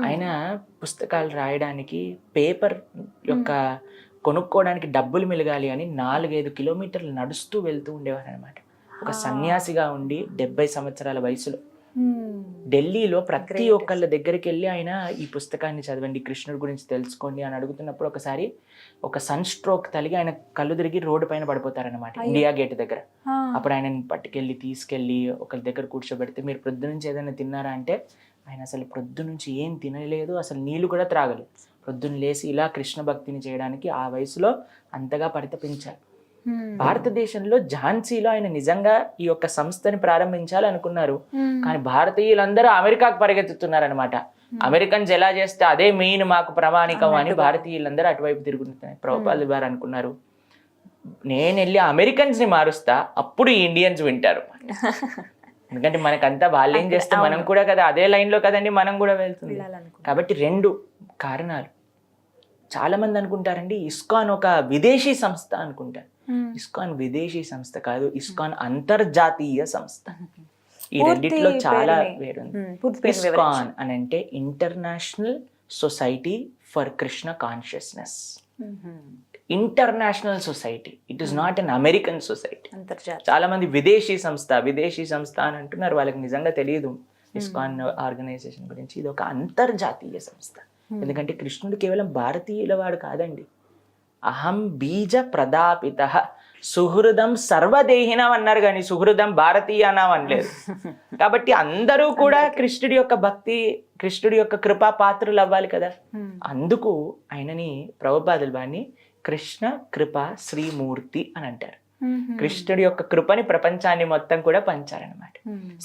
ఆయన పుస్తకాలు రాయడానికి పేపర్ యొక్క కొనుక్కోవడానికి డబ్బులు మిలగాలి అని 4-5 కిలోమీటర్లు నడుస్తూ వెళ్తూ ఉండేవారు అనమాట. ఒక సన్యాసిగా ఉండి 70 సంవత్సరాల వయసులో ఢిల్లీలో ప్రతి ఒక్కళ్ళ దగ్గరికి వెళ్ళి ఆయన ఈ పుస్తకాన్ని చదవండి, కృష్ణుడి గురించి తెలుసుకోండి అని అడుగుతున్నప్పుడు ఒకసారి ఒక సన్ స్ట్రోక్ తలిగి ఆయన కళ్ళు తిరిగి రోడ్డు పైన పడిపోతారనమాట, ఇండియా గేట్ దగ్గర. అప్పుడు ఆయనని తీసుకెళ్ళి ఒకరి దగ్గర కూర్చోబెడితే, మీరు ప్రొద్దు నుంచి ఏదైనా తిన్నారా అంటే ఆయన అసలు ప్రొద్దు నుంచి ఏం తినలేదు, అసలు నీళ్లు కూడా త్రాగలేదు. ప్రొద్దున లేసి ఇలా కృష్ణ భక్తిని చేయడానికి ఆ వయసులో అంతగా పరితపించారు. భారతదేశంలో ఝాన్సీలో ఆయన నిజంగా ఈ యొక్క సంస్థని ప్రారంభించాలనుకున్నారు, కానీ భారతీయులందరూ అమెరికాకు పరిగెత్తుతున్నారనమాట. అమెరికన్స్ ఎలా చేస్తే అదే మెయిన్ మాకు ప్రామాణికం అని భారతీయులందరూ అటువైపు తిరుగుతున్నారు. ప్రభుపాదుల వారు అనుకున్నారు, నేను వెళ్ళి అమెరికన్స్ ని మారుస్తా, అప్పుడు ఈ ఇండియన్స్ వింటారు. ఎందుకంటే మనకంతా వాళ్ళు ఏం చేస్తే మనం కూడా కదా అదే లైన్లో కదండి మనం కూడా వెళ్తుంది. కాబట్టి 2 కారణాలు. చాలా మంది అనుకుంటారండి ఇస్కాన్ ఒక విదేశీ సంస్థ అనుకుంటారు. ఇస్కాన్ విదేశీ సంస్థ కాదు, ఇస్కాన్ అంతర్జాతీయ సంస్థ. ఈ రెండిట్లో చాలా వేరుంది. ఇస్కాన్ అని అంటే international society for Krishna consciousness. International society, it is not an American society. చాలా మంది విదేశీ సంస్థ అని అంటున్నారు, వాళ్ళకి నిజంగా తెలియదు ఇస్కాన్ ఆర్గనైజేషన్ గురించి. ఇది ఒక అంతర్జాతీయ సంస్థ. ఎందుకంటే కృష్ణుడు కేవలం భారతీయుల వాడు కాదండి. అహం బీజ ప్రదాపిత సుహృదం సర్వదేహినం అన్నారు, కానీ సుహృదం భారతీయానం అనలేదు. కాబట్టి అందరూ కూడా కృష్ణుడి యొక్క భక్తి, కృష్ణుడి యొక్క కృపా పాత్రులు అవ్వాలి కదా. అందుకు ఆయనని ప్రభుపాదుల వారిని కృష్ణ కృపా శ్రీమూర్తి అని అంటారు. కృష్ణుడి యొక్క కృపని ప్రపంచాన్ని మొత్తం కూడా పంచారనమాట.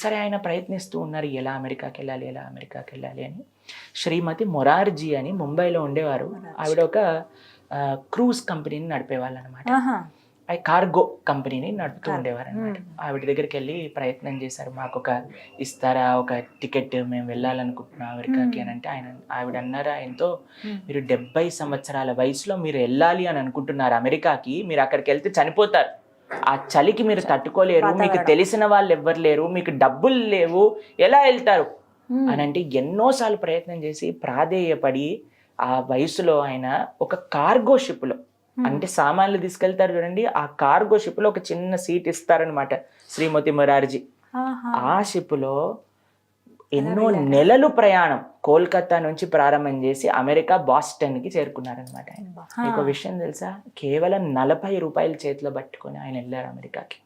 సరే, ఆయన ప్రయత్నిస్తూ ఉన్నారు, ఎలా అమెరికాకి వెళ్ళాలి అని. శ్రీమతి మొరార్జీ అని ముంబైలో ఉండేవారు. ఆవిడ ఒక క్రూజ్ కంపెనీని నడిపేవాళ్ళు అనమాట. ఆహా. అవి కార్గో కంపెనీని నడుపుతూ ఉండేవారు అనమాట. ఆవిడ దగ్గరికి వెళ్ళి ప్రయత్నం చేశారు, మాకు ఒక ఇస్తారా ఒక టికెట్, మేము వెళ్ళాలనుకుంటున్నాం అమెరికాకి అని అంటే ఆవిడ అన్నారు ఆయనతో, మీరు 70 సంవత్సరాల వయసులో మీరు వెళ్ళాలి అని అనుకుంటున్నారు అమెరికాకి, మీరు అక్కడికి వెళ్తే చనిపోతారు, ఆ చలికి మీరు తట్టుకోలేరు, మీకు తెలిసిన వాళ్ళు ఎవ్వరు లేరు, మీకు డబ్బులు లేవు, ఎలా వెళ్తారు అని అంటే ఎన్నోసార్లు ప్రయత్నం చేసి ప్రాధేయపడి ఆ వయసులో ఆయన ఒక కార్గో షిప్లో, అంటే సామాన్లు తీసుకెళ్తారు చూడండి, ఆ కార్గో షిప్ లో ఒక చిన్న సీట్ ఇస్తారనమాట శ్రీమతి మొరార్జీ. ఆ షిప్ లో ఎన్నో నెలలు ప్రయాణం కోల్కతా నుంచి ప్రారంభం చేసి అమెరికా బాస్టన్ కి చేరుకున్నారనమాట. ఆయన మీకు విషయం తెలుసా, కేవలం 40 రూపాయలు చేతిలో పట్టుకొని ఆయన వెళ్ళారు అమెరికాకి.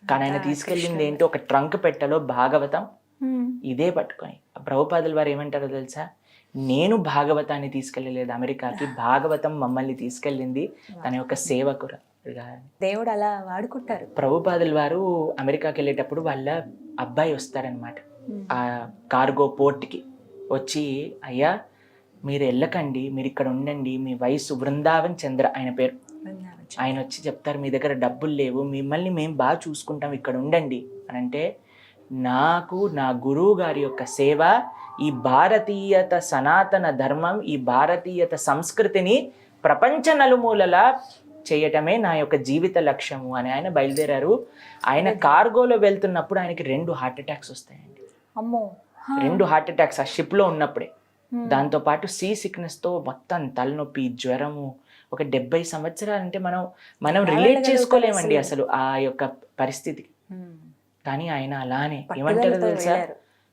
కానీ ఆయన తీసుకెళ్ళింది ఏంటో ఒక ట్రంక్ పెట్టెలో భాగవతం ఇదే పట్టుకొని. ప్రభుపాదుల వారు ఏమంటారో తెలుసా, నేను భాగవతాన్ని తీసుకెళ్ళలేదు అమెరికాకి, భాగవతం మమ్మల్ని తీసుకెళ్ళింది తన యొక్క సేవకుడుగా. దేవుడు అలా వాడుకుంటారు. ప్రభుపాదుల వారు అమెరికాకి వెళ్ళేటప్పుడు వాళ్ళ అబ్బాయి వస్తారనమాట ఆ కార్గో పోర్ట్కి వచ్చి, అయ్యా మీరు వెళ్ళకండి, మీరు ఇక్కడ ఉండండి, మీ వయసు బృందావన్ చంద్ర ఆయన పేరు, ఆయన వచ్చి చెప్తారు మీ దగ్గర డబ్బులు లేవు, మిమ్మల్ని మేము బాగా చూసుకుంటాం, ఇక్కడ ఉండండి అని అంటే, నాకు నా గురువు గారి యొక్క సేవ, ఈ భారతీయత సనాతన ధర్మం, ఈ భారతీయత సంస్కృతిని ప్రపంచ నలుమూలలా చేయటమే నా యొక్క జీవిత లక్ష్యము అని ఆయన బయలుదేరారు. ఆయన కార్గోలో వెళ్తున్నప్పుడు ఆయనకి 2 హార్ట్ అటాక్స్ వస్తాయండి. అమ్మో. 2 హార్ట్ అటాక్స్ ఆ షిప్ లో ఉన్నప్పుడే. దాంతో పాటు సీ సిక్నెస్ తో మొత్తం తలనొప్పి, జ్వరము. ఒక 70 సంవత్సరాలు అంటే మనం రిలేట్ చేసుకోలేమండి అసలు ఆ యొక్క పరిస్థితి. కానీ ఆయన అలానే ఏమంటారో తెలుసా,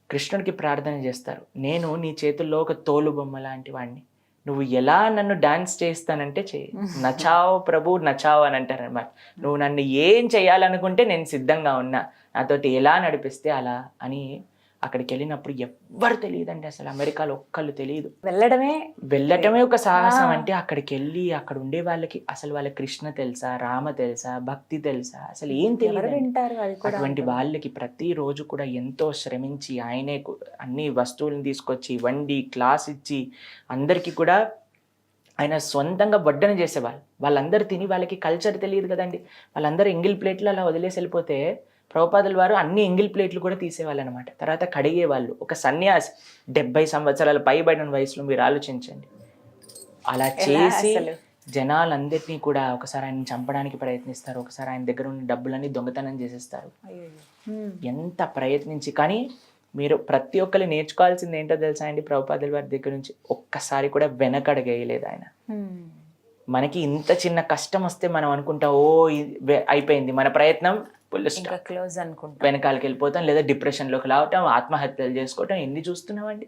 కృష్ణుడికి ప్రార్థన చేస్తారు, నేను నీ చేతుల్లో ఒక తోలు బొమ్మ లాంటి వాడిని, నువ్వు ఎలా నన్ను డాన్స్ చేస్తానంటే చెయ్యి, నచావ్ ప్రభు నచావ్ అని అంటారు అనమాట. నువ్వు నన్ను ఏం చేయాలనుకుంటే నేను సిద్ధంగా ఉన్నా, నాతోటి ఎలా నడిపిస్తే అలా అని. అక్కడికి వెళ్ళినప్పుడు ఎవ్వరు తెలియదండి అసలు, అమెరికాలో ఒక్కళ్ళు తెలియదు. వెళ్ళటమే ఒక సాహసం. అంటే అక్కడికి వెళ్ళి అక్కడ ఉండే వాళ్ళకి అసలు వాళ్ళ కృష్ణ తెలుసా, రామ తెలుసా, భక్తి తెలుసా, అసలు ఏం తెలియదు. అటువంటి వాళ్ళకి ప్రతిరోజు కూడా ఎంతో శ్రమించి ఆయనే అన్ని వస్తువులను తీసుకొచ్చి వండి క్లాస్ ఇచ్చి అందరికీ కూడా ఆయన సొంతంగా వడ్డన చేసేవాళ్ళు. వాళ్ళందరూ తిని, వాళ్ళకి కల్చర్ తెలియదు కదండి, వాళ్ళందరూ ఎంగిల్ ప్లేట్లు అలా వదిలేసి వెళ్ళిపోతే ప్రభుపాదుల వారు అన్ని ఎంగిల్ ప్లేట్లు కూడా తీసేవాళ్ళు అనమాట. తర్వాత కడిగేవాళ్ళు. ఒక సన్యాసి 70 సంవత్సరాల పైబడిన వయసులో మీరు ఆలోచించండి. అలా చేసి జనాలందరినీ కూడా ఒకసారి ఆయన చంపడానికి ప్రయత్నిస్తారు, ఒకసారి ఆయన దగ్గర ఉన్న డబ్బులన్నీ దొంగతనం చేసేస్తారు. ఎంత ప్రయత్నించి, కానీ మీరు ప్రతి ఒక్కరు నేర్చుకోవాల్సింది ఏంటో తెలుసా అండి, ప్రభుపాదుల వారి దగ్గర నుంచి ఒక్కసారి కూడా వెనకడగేయలేదు ఆయన. మనకి ఇంత చిన్న కష్టం వస్తే మనం అనుకుంటాం, ఓ అయిపోయింది మన ప్రయత్నం, వెనకాలకి వెళ్ళిపోతాం, లేదా డిప్రెషన్లోకి రావటం, ఆత్మహత్యలు చేసుకోవటం, ఎన్ని చూస్తున్నామండి.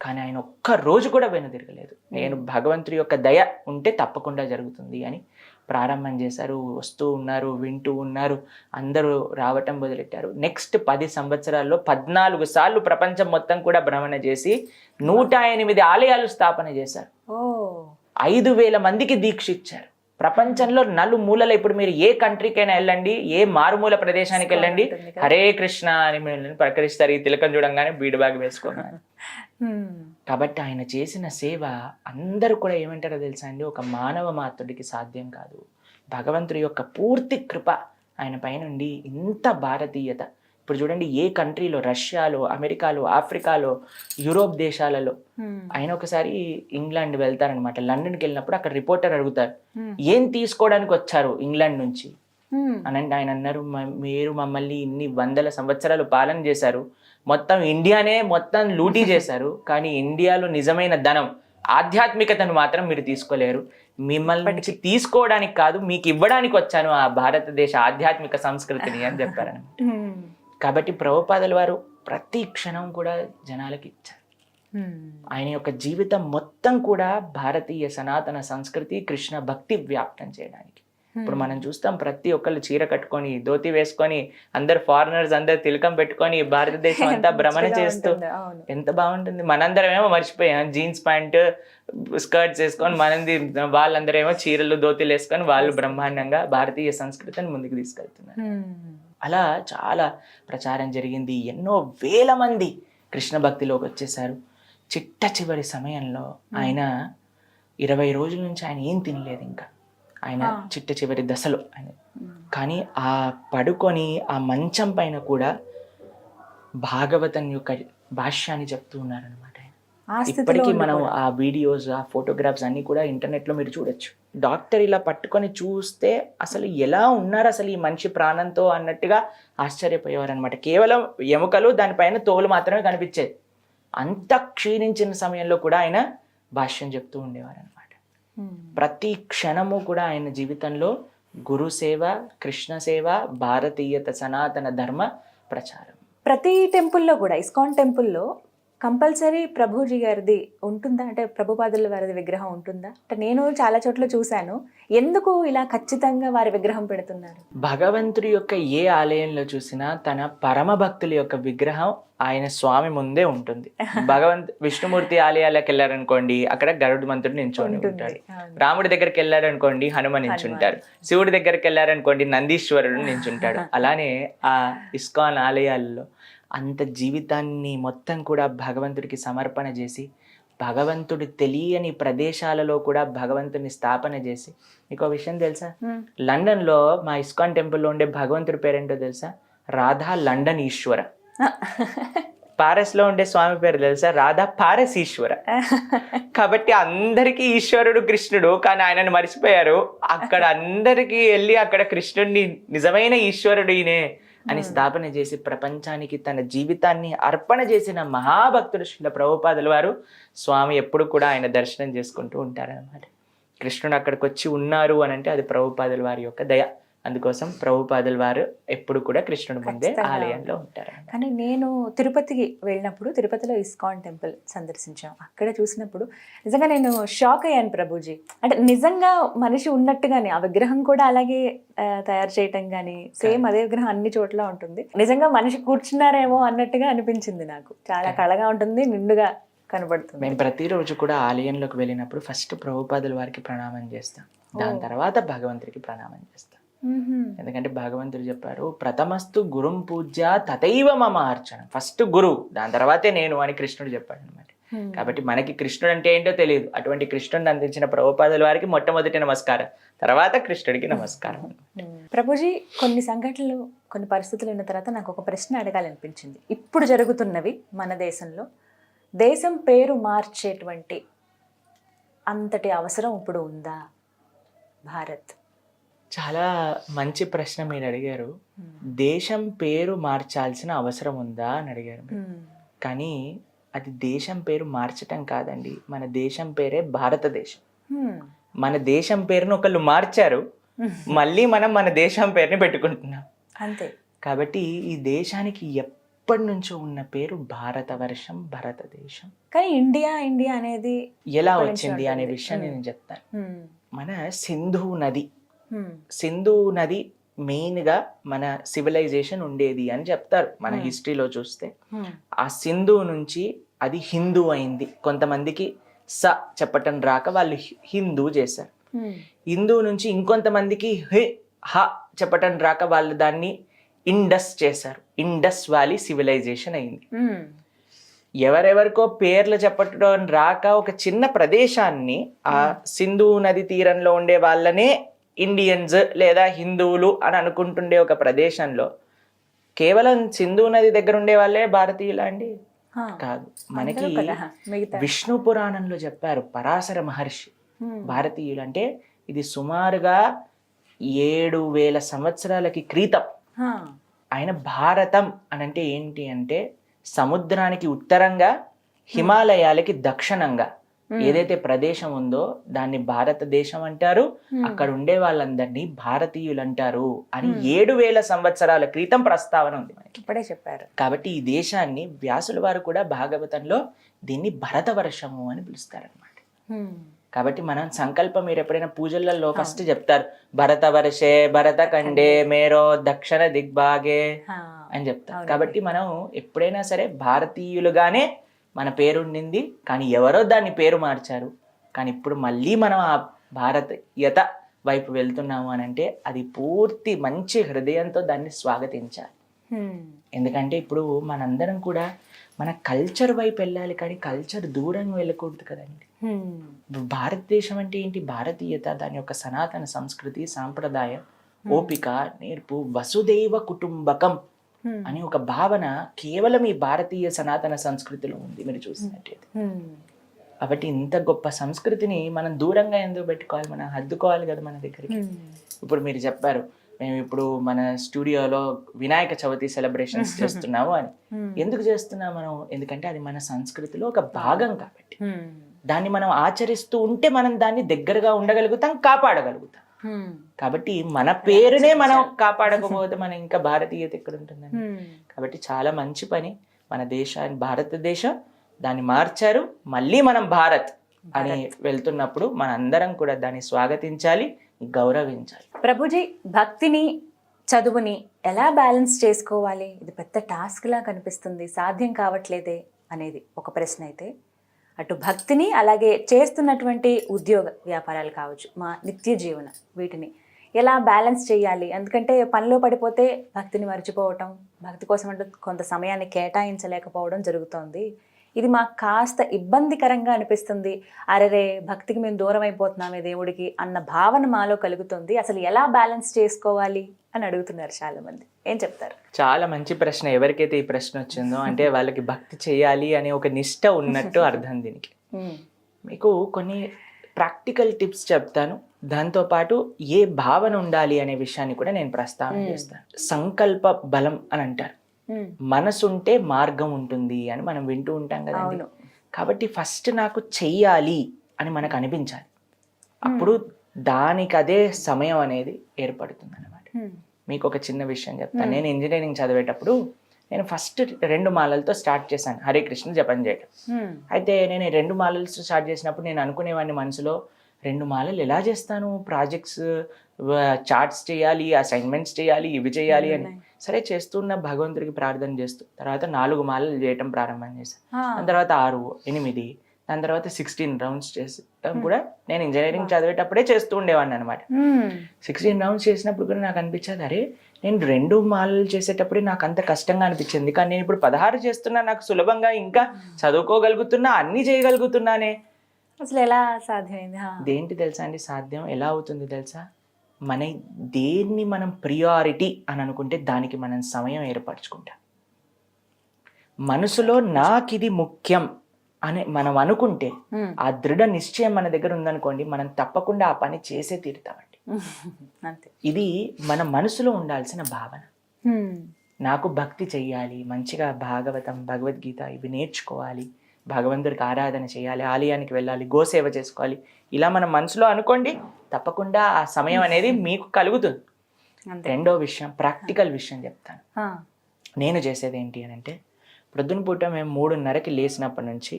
కానీ ఆయన ఒక్క రోజు కూడా వెనుదిరగలేదు. నేను భగవంతుడి యొక్క దయ ఉంటే తప్పకుండా జరుగుతుంది అని ప్రారంభం చేశారు. వస్తూ ఉన్నారు, వింటూ ఉన్నారు, అందరూ రావటం మొదలెట్టారు. నెక్స్ట్ 10 సంవత్సరాల్లో 14 సార్లు ప్రపంచం మొత్తం కూడా భ్రమణ చేసి 108 ఆలయాలు స్థాపన చేశారు. 5,000 మందికి దీక్ష ఇచ్చారు. ప్రపంచంలో నలుమూలలో, ఇప్పుడు మీరు ఏ కంట్రీకైనా వెళ్ళండి, ఏ మారుమూల ప్రదేశానికి వెళ్ళండి, హరే కృష్ణ అని ప్రకటిస్తారు. ఈ తిలకం చూడంగానే బీడ్ బ్యాగ్ వేసుకోగానే. కాబట్టి ఆయన చేసిన సేవ అందరూ కూడా ఏమంటారో తెలుసా అండి, ఒక మానవ మాత్రుడికి సాధ్యం కాదు. భగవంతుడి యొక్క పూర్తి కృప ఆయన పైనుండి ఇంత భారతీయత. ఇప్పుడు చూడండి, ఏ కంట్రీలో, రష్యాలో, అమెరికాలో, ఆఫ్రికాలో, యూరోప్ దేశాలలో. ఆయన ఒకసారి ఇంగ్లాండ్ వెళ్తారనమాట. లండన్కి వెళ్ళినప్పుడు అక్కడ రిపోర్టర్ అడుగుతారు, ఏం తీసుకోవడానికి వచ్చారు ఇంగ్లాండ్ నుంచి అని అంటే ఆయన అన్నారు, మీరు మమ్మల్ని ఇన్ని 100 సంవత్సరాలు పాలన చేశారు, మొత్తం ఇండియానే మొత్తం లూటీ చేశారు, కానీ ఇండియాలో నిజమైన ధనం, ఆధ్యాత్మికతను మాత్రం మీరు తీసుకోలేరు. మిమ్మల్ని తీసుకోవడానికి కాదు, మీకు ఇవ్వడానికి వచ్చాను ఆ భారతదేశ ఆధ్యాత్మిక సంస్కృతిని అని చెప్పారనమాట. కాబట్టి ప్రభుపాదుల వారు ప్రతి క్షణం కూడా జనాలకి ఇచ్చారు. ఆయన యొక్క జీవితం మొత్తం కూడా భారతీయ సనాతన సంస్కృతి, కృష్ణ భక్తి వ్యాప్తం చేయడానికి. ఇప్పుడు మనం చూస్తాం, ప్రతి ఒక్కళ్ళు చీర కట్టుకొని, ధోతి వేసుకొని, అందరు ఫారినర్స్ అందరు తిలకం పెట్టుకొని భారతదేశం అంతా భ్రమణ చేస్తూ ఎంత బాగుంటుంది. మనందరం ఏమో మర్చిపోయాం, జీన్స్ ప్యాంట్ స్కర్ట్స్ వేసుకొని, మనది వాళ్ళందరూ ఏమో చీరలు ధోతిలు వేసుకొని వాళ్ళు బ్రహ్మాండంగా భారతీయ సంస్కృతిని ముందుకు తీసుకెళ్తున్నారు. అలా చాలా ప్రచారం జరిగింది. ఎన్నో వేల మంది కృష్ణ భక్తిలోకి వచ్చేసారు. చిట్ట చివరి సమయంలో ఆయన 20 రోజుల నుంచి ఆయన ఏం తినలేదు ఇంకా, ఆయన చిట్ట చివరి దశలో ఆయన. కానీ ఆ పడుకొని ఆ మంచం పైన కూడా భాగవతం యొక్క భాష్యాన్ని చెప్తూ ఉన్నారనమాట. ఇప్పటికీ మనం ఆ వీడియోస్, ఆ ఫోటోగ్రాఫ్స్ అన్ని కూడా ఇంటర్నెట్లో మీరు చూడొచ్చు. డాక్టర్ ఇలా పట్టుకొని చూస్తే అసలు ఎలా ఉన్నారు అసలు ఈ మనిషి ప్రాణంతో అన్నట్టుగా ఆశ్చర్యపోయేవారు అనమాట. కేవలం ఎముకలు, దానిపైన తోలు మాత్రమే కనిపించేది. అంత క్షీణించిన సమయంలో కూడా ఆయన భాష్యం చెప్తూ ఉండేవారు అనమాట. ప్రతి క్షణము కూడా ఆయన జీవితంలో గురు సేవ, కృష్ణ సేవ, భారతీయత సనాతన ధర్మ ప్రచారం. ప్రతి టెంపుల్లో కూడా, ఇస్కాన్ టెంపుల్లో కంపల్సరీ ప్రభుజీ గారిది ఉంటుందా? అంటే ప్రభుపాదుల వారిది విగ్రహం ఉంటుందా? అంటే నేను చాలా చోట్ల చూశాను. ఎందుకు ఇలా ఖచ్చితంగా వారి విగ్రహం పెడుతున్నారు? భగవంతుడి యొక్క ఏ ఆలయంలో చూసినా తన పరమ భక్తుల యొక్క విగ్రహం ఆయన స్వామి ముందే ఉంటుంది. విష్ణుమూర్తి ఆలయాలకు వెళ్ళారనుకోండి, అక్కడ గరుడ మంత్రుడు నించొని ఉంటాడు. రాముడి దగ్గరికి వెళ్ళారనుకోండి, హనుమ నించుంటారు. శివుడి దగ్గరికి వెళ్ళారనుకోండి, నందీశ్వరుడు నించుంటాడు. అలానే ఆ ఇస్కాన్ ఆలయాల్లో అంత జీవితాన్ని మొత్తం కూడా భగవంతుడికి సమర్పణ చేసి, భగవంతుడు తెలియని ప్రదేశాలలో కూడా భగవంతుడిని స్థాపన చేసి. మీకు విషయం తెలుసా? లండన్లో మా ఇస్కాన్ టెంపుల్లో ఉండే భగవంతుడి పేరేంటో తెలుసా? రాధా లండన్ ఈశ్వర. పారస్ లో ఉండే స్వామి పేరు తెలుసా? రాధా పారస్ ఈశ్వర. కాబట్టి అందరికీ ఈశ్వరుడు కృష్ణుడు, కానీ ఆయనను మర్చిపోయారు. అక్కడ అందరికీ వెళ్ళి అక్కడ కృష్ణుడిని నిజమైన ఈశ్వరుడు ఈయనే అని స్థాపన చేసి ప్రపంచానికి తన జీవితాన్ని అర్పణ చేసిన మహాభక్తుడు శ్రీల ప్రభుపాదుల వారు స్వామి ఎప్పుడు కూడా ఆయన దర్శనం చేసుకుంటూ ఉంటారన్నమాట. కృష్ణుడు అక్కడికి వచ్చి ఉన్నారు అని అంటే అది ప్రభుపాదుల వారి యొక్క దయ. అందుకోసం ప్రభుపాదుల వారు ఎప్పుడు కూడా కృష్ణుడి ముందే ఆలయంలో ఉంటారు. కానీ నేను తిరుపతికి వెళ్ళినప్పుడు, తిరుపతిలో ఇస్కాన్ టెంపుల్ సందర్శించాం. అక్కడ చూసినప్పుడు నిజంగా నేను షాక్ అయ్యాను ప్రభుజీ. అంటే నిజంగా మనిషి ఉన్నట్టుగానే ఆ విగ్రహం కూడా అలాగే తయారు చేయటం కానీ, సేమ్ అదే విగ్రహం అన్ని చోట్ల ఉంటుంది. నిజంగా మనిషి కూర్చున్నారేమో అన్నట్టుగా అనిపించింది నాకు. చాలా కళగా ఉంటుంది, నిండుగా కనబడుతుంది. మేము ప్రతిరోజు కూడా ఆలయంలోకి వెళ్ళినప్పుడు ఫస్ట్ ప్రభుపాదుల వారికి ప్రణామం చేస్తాం, దాని తర్వాత భగవంతుడికి ప్రణామం చేస్తాం. ఎందుకంటే భగవంతుడు చెప్పారు, ప్రథమస్తు గురుం పూజ్య తథైవ మమ అర్చన. ఫస్ట్ గురువు, దాని తర్వాతే నేను అని కృష్ణుడు చెప్పాడు అనమాట. కాబట్టి మనకి కృష్ణుడు అంటే ఏంటో తెలియదు. అటువంటి కృష్ణుడిని అందించిన ప్రభుపాదుల వారికి మొట్టమొదటి నమస్కారం, తర్వాత కృష్ణుడికి నమస్కారం. ప్రభుజీ, కొన్ని సంఘటనలు, కొన్ని పరిస్థితులు ఉన్న తర్వాత నాకు ఒక ప్రశ్న అడగాలనిపించింది. ఇప్పుడు జరుగుతున్నవి మన దేశంలో, దేశం పేరు మార్చేటువంటి అంతటి అవసరం ఇప్పుడు ఉందా? భారత్ చాలా మంచి ప్రశ్న మీరు అడిగారు. దేశం పేరు మార్చాల్సిన అవసరం ఉందా అని అడిగారు. కానీ అది దేశం పేరు మార్చటం కాదండి, మన దేశం పేరే భారతదేశం. మన దేశం పేరును ఒకళ్ళు మార్చారు, మళ్ళీ మనం మన దేశం పేరుని పెట్టుకుంటున్నాం అంతే. కాబట్టి ఈ దేశానికి ఎప్పటి నుంచో ఉన్న పేరు భారతవర్షం, భారతదేశం. కానీ ఇండియా ఇండియా అనేది ఎలా వచ్చింది అనే విషయాన్ని నేను చెప్తాను. మన సింధు నది మెయిన్ గా మన సివిలైజేషన్ ఉండేది అని చెప్తారు మన హిస్టరీలో చూస్తే. ఆ సింధు నుంచి అది హిందూ అయింది. కొంతమందికి స చెప్పటం రాక వాళ్ళు హిందూ చేశారు. హిందూ నుంచి ఇంకొంతమందికి హ చెప్పటం రాక వాళ్ళు దాన్ని ఇండస్ చేశారు. ఇండస్ వ్యాలీ సివిలైజేషన్ అయింది. ఎవరెవరికో పేర్లు చెప్పటం రాక ఒక చిన్న ప్రదేశాన్ని, ఆ సింధు నది తీరంలో ఉండే వాళ్ళనే ఇండియన్స్ లేదా హిందువులు అని అనుకుంటుండే ఒక ప్రదేశంలో కేవలం సింధు నది దగ్గర ఉండే వాళ్ళే భారతీయులా అండి? కాదు. మనకి విష్ణు పురాణంలో చెప్పారు పరాశర మహర్షి భారతీయులు అంటే ఇది సుమారుగా 7,000 సంవత్సరాలకి క్రితం. ఆయన భారతం అని అంటే ఏంటి అంటే సముద్రానికి ఉత్తరంగా, హిమాలయాలకి దక్షిణంగా ఏదైతే ప్రదేశం ఉందో దాన్ని భారతదేశం అంటారు. అక్కడ ఉండే వాళ్ళందరినీ భారతీయులు అంటారు అని 7,000 సంవత్సరాల క్రితం ప్రస్తావన ఉంది మనకి. ఇప్పుడే చెప్పారు. కాబట్టి ఈ దేశాన్ని వ్యాసుల వారు కూడా భాగవతంలో దీన్ని భరతవర్షము అని పిలుస్తారనమాట. కాబట్టి మనం సంకల్పం, మీరు ఎప్పుడైనా పూజలలో ఫస్ట్ చెప్తారు భరతవర్షే భరత ఖండే మేరో దక్షిణ దిగ్భాగే అని చెప్తారు. కాబట్టి మనం ఎప్పుడైనా సరే భారతీయులుగానే మన పేరు ఉండింది, కానీ ఎవరో దాన్ని పేరు మార్చారు. కానీ ఇప్పుడు మళ్ళీ మనం ఆ భారతీయత వైపు వెళ్తున్నాము అని అంటే అది పూర్తి మంచి హృదయంతో దాన్ని స్వాగతించాలి. ఎందుకంటే ఇప్పుడు మనందరం కూడా మన కల్చర్ వైపు వెళ్ళాలి, కానీ కల్చర్ దూరంగా వెళ్ళకూడదు కదండి. భారతదేశం అంటే ఏంటి? భారతీయత, దాని యొక్క సనాతన సంస్కృతి, సాంప్రదాయం, ఓపిక, నేర్పు, వసుదైవ కుటుంబకం అని ఒక భావన కేవలం ఈ భారతీయ సనాతన సంస్కృతిలో ఉంది మీరు చూసినట్టయితే. కాబట్టి ఇంత గొప్ప సంస్కృతిని మనం దూరంగా ఎందుకు పెట్టుకోవాలి? మనం హద్దుకోవాలి కదా మన దగ్గరికి. ఇప్పుడు మీరు చెప్పారు మేము ఇప్పుడు మన స్టూడియోలో వినాయక చవితి సెలబ్రేషన్స్ చేస్తున్నాము అని. ఎందుకు చేస్తున్నాం మనం? ఎందుకంటే అది మన సంస్కృతిలో ఒక భాగం కాబట్టి. దాన్ని మనం ఆచరిస్తూ ఉంటే మనం దాన్ని దగ్గరగా ఉండగలుగుతాం, కాపాడగలుగుతాం. కాబట్టి మన పేరునే మనం కాపాడకపోతే మనం ఇంకా భారతీయత ఎక్కడ ఉంటుందండి? కాబట్టి చాలా మంచి పని మన దేశాన్ని, భారతదేశం దాన్ని మార్చారు. మళ్ళీ మనం భారత్ అని వెళ్తున్నప్పుడు మన అందరం కూడా దాన్ని స్వాగతించాలి, గౌరవించాలి. ప్రభుజీ, భక్తిని చదువుని ఎలా బ్యాలెన్స్ చేసుకోవాలి? ఇది పెద్ద టాస్క్ లా కనిపిస్తుంది, సాధ్యం కావట్లేదే అనేది ఒక ప్రశ్న అయితే, అటు భక్తిని అలాగే చేస్తున్నటువంటి ఉద్యోగ వ్యాపారాలు కావచ్చు, మా నిత్య జీవన, వీటిని ఎలా బ్యాలెన్స్ చేయాలి? ఎందుకంటే పనిలో పడిపోతే భక్తిని మర్చిపోవటం, భక్తి కోసం అంటూ కొంత సమయాన్ని కేటాయించలేకపోవడం జరుగుతోంది. ఇది మాకు కాస్త ఇబ్బందికరంగా అనిపిస్తుంది. అరెరే, భక్తికి మేము దూరం అయిపోతున్నామే దేవుడికి అన్న భావన మాలో కలుగుతుంది. అసలు ఎలా బ్యాలెన్స్ చేసుకోవాలి అని అడుగుతున్నారు చాలా మంది. ఏం చెప్తారు? చాలా మంచి ప్రశ్న. ఎవరికైతే ఈ ప్రశ్న వచ్చిందో అంటే వాళ్ళకి భక్తి చేయాలి అనే ఒక నిష్ట ఉన్నట్టు అర్థం దీనికి. మీకు కొన్ని ప్రాక్టికల్ టిప్స్ చెప్తాను, దాంతోపాటు ఏ భావన ఉండాలి అనే విషయాన్ని కూడా నేను ప్రస్తావన చేస్తాను. సంకల్ప బలం అని అంటారు. మనసుంటే మార్గం ఉంటుంది అని మనం వింటూ ఉంటాం కదండి. కాబట్టి ఫస్ట్ నాకు చెయ్యాలి అని మనకు అనిపించాలి, అప్పుడు దానికి అదే సమయం అనేది ఏర్పడుతుంది అన్నమాట. మీకు ఒక చిన్న విషయం చెప్తాను. నేను ఇంజనీరింగ్ చదివేటప్పుడు నేను ఫస్ట్ 2 మాలలతో స్టార్ట్ చేశాను హరే కృష్ణ జపం చేయడం. అయితే నేను 2 మాలలతో స్టార్ట్ చేసినప్పుడు నేను అనుకునేవాడిని మనసులో, 2 మాలలు ఎలా చేస్తాను? ప్రాజెక్ట్స్, చార్ట్స్ చేయాలి, అసైన్మెంట్స్ చేయాలి, ఇవి చేయాలి అని. సరే చేస్తున్న భగవంతుడికి ప్రార్థన చేస్తూ తర్వాత 4 మాలలు చేయటం ప్రారంభం చేశాను. దాని తర్వాత 6, 8, దాని తర్వాత 16 రౌండ్స్ చేసడం కూడా నేను ఇంజనీరింగ్ చదివేటప్పుడే చేస్తూ ఉండేవాడిని అనమాట. 16 రౌండ్స్ చేసినప్పుడు కూడా నాకు అనిపించేది, అరే నేను 2 మాలలు చేసేటప్పుడే నాకు అంత కష్టంగా అనిపించింది, కానీ నేను ఇప్పుడు 16 చేస్తున్నా, నాకు సులభంగా ఇంకా చదువుకోగలుగుతున్నా, అన్ని చేయగలుగుతున్నానే. అసలు ఎలా సాధ్యమైంది? దేంటి తెలుసా అండి సాధ్యం? ఎలా అవుతుంది తెలుసా? మన దేన్ని మనం ప్రియారిటీ అని అనుకుంటే దానికి మనం సమయం ఏర్పరచుకుంటాం. మనసులో నాకు ఇది ముఖ్యం అని మనం అనుకుంటే, ఆ దృఢ నిశ్చయం మన దగ్గర ఉందనుకోండి, మనం తప్పకుండా ఆ పని చేసే తీరుతామండి. ఇది మన మనసులో ఉండాల్సిన భావన. నాకు భక్తి చెయ్యాలి, మంచిగా భాగవతం, భగవద్గీత ఇవి నేర్చుకోవాలి, భగవంతుడికి ఆరాధన చేయాలి, ఆలయానికి వెళ్ళాలి, గోసేవ చేసుకోవాలి, ఇలా మన మనసులో అనుకోండి, తప్పకుండా ఆ సమయం అనేది మీకు కలుగుతుంది. రెండో విషయం, ప్రాక్టికల్ విషయం చెప్తాను. నేను చేసేది ఏంటి అని అంటే, ప్రొద్దున పూట మేము 3:30కి లేచినప్పటి నుంచి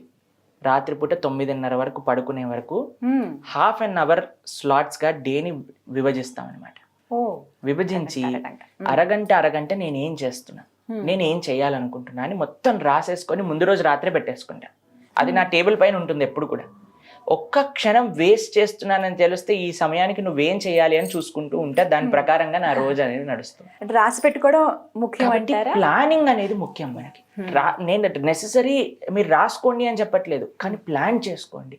రాత్రిపూట 9:30 వరకు పడుకునే వరకు ½ an hour స్లాట్స్గా డేని విభజిస్తాం అనమాట. విభజించి అరగంట నేనేం చేస్తున్నా, నేను ఏం చేయాలనుకుంటున్నా అని మొత్తం రాసేసుకొని ముందు రోజు రాత్రే పెట్టేసుకుంటా. అది నా టేబుల్ పైన ఉంటుంది ఎప్పుడు కూడా. ఒక్క క్షణం వేస్ట్ చేస్తున్నానని తెలిస్తే ఈ సమయానికి నువ్వేం చేయాలి అని చూసుకుంటూ ఉంటా. దాని ప్రకారంగా నా రోజు అనేది నడుస్తుంది. రాసి పెట్టుకోవడం ముఖ్యం అంటారా? ప్లానింగ్ అనేది ముఖ్యం మనకి. నేను నెసెసరీ మీరు రాసుకోండి అని చెప్పట్లేదు, కానీ ప్లాన్ చేసుకోండి.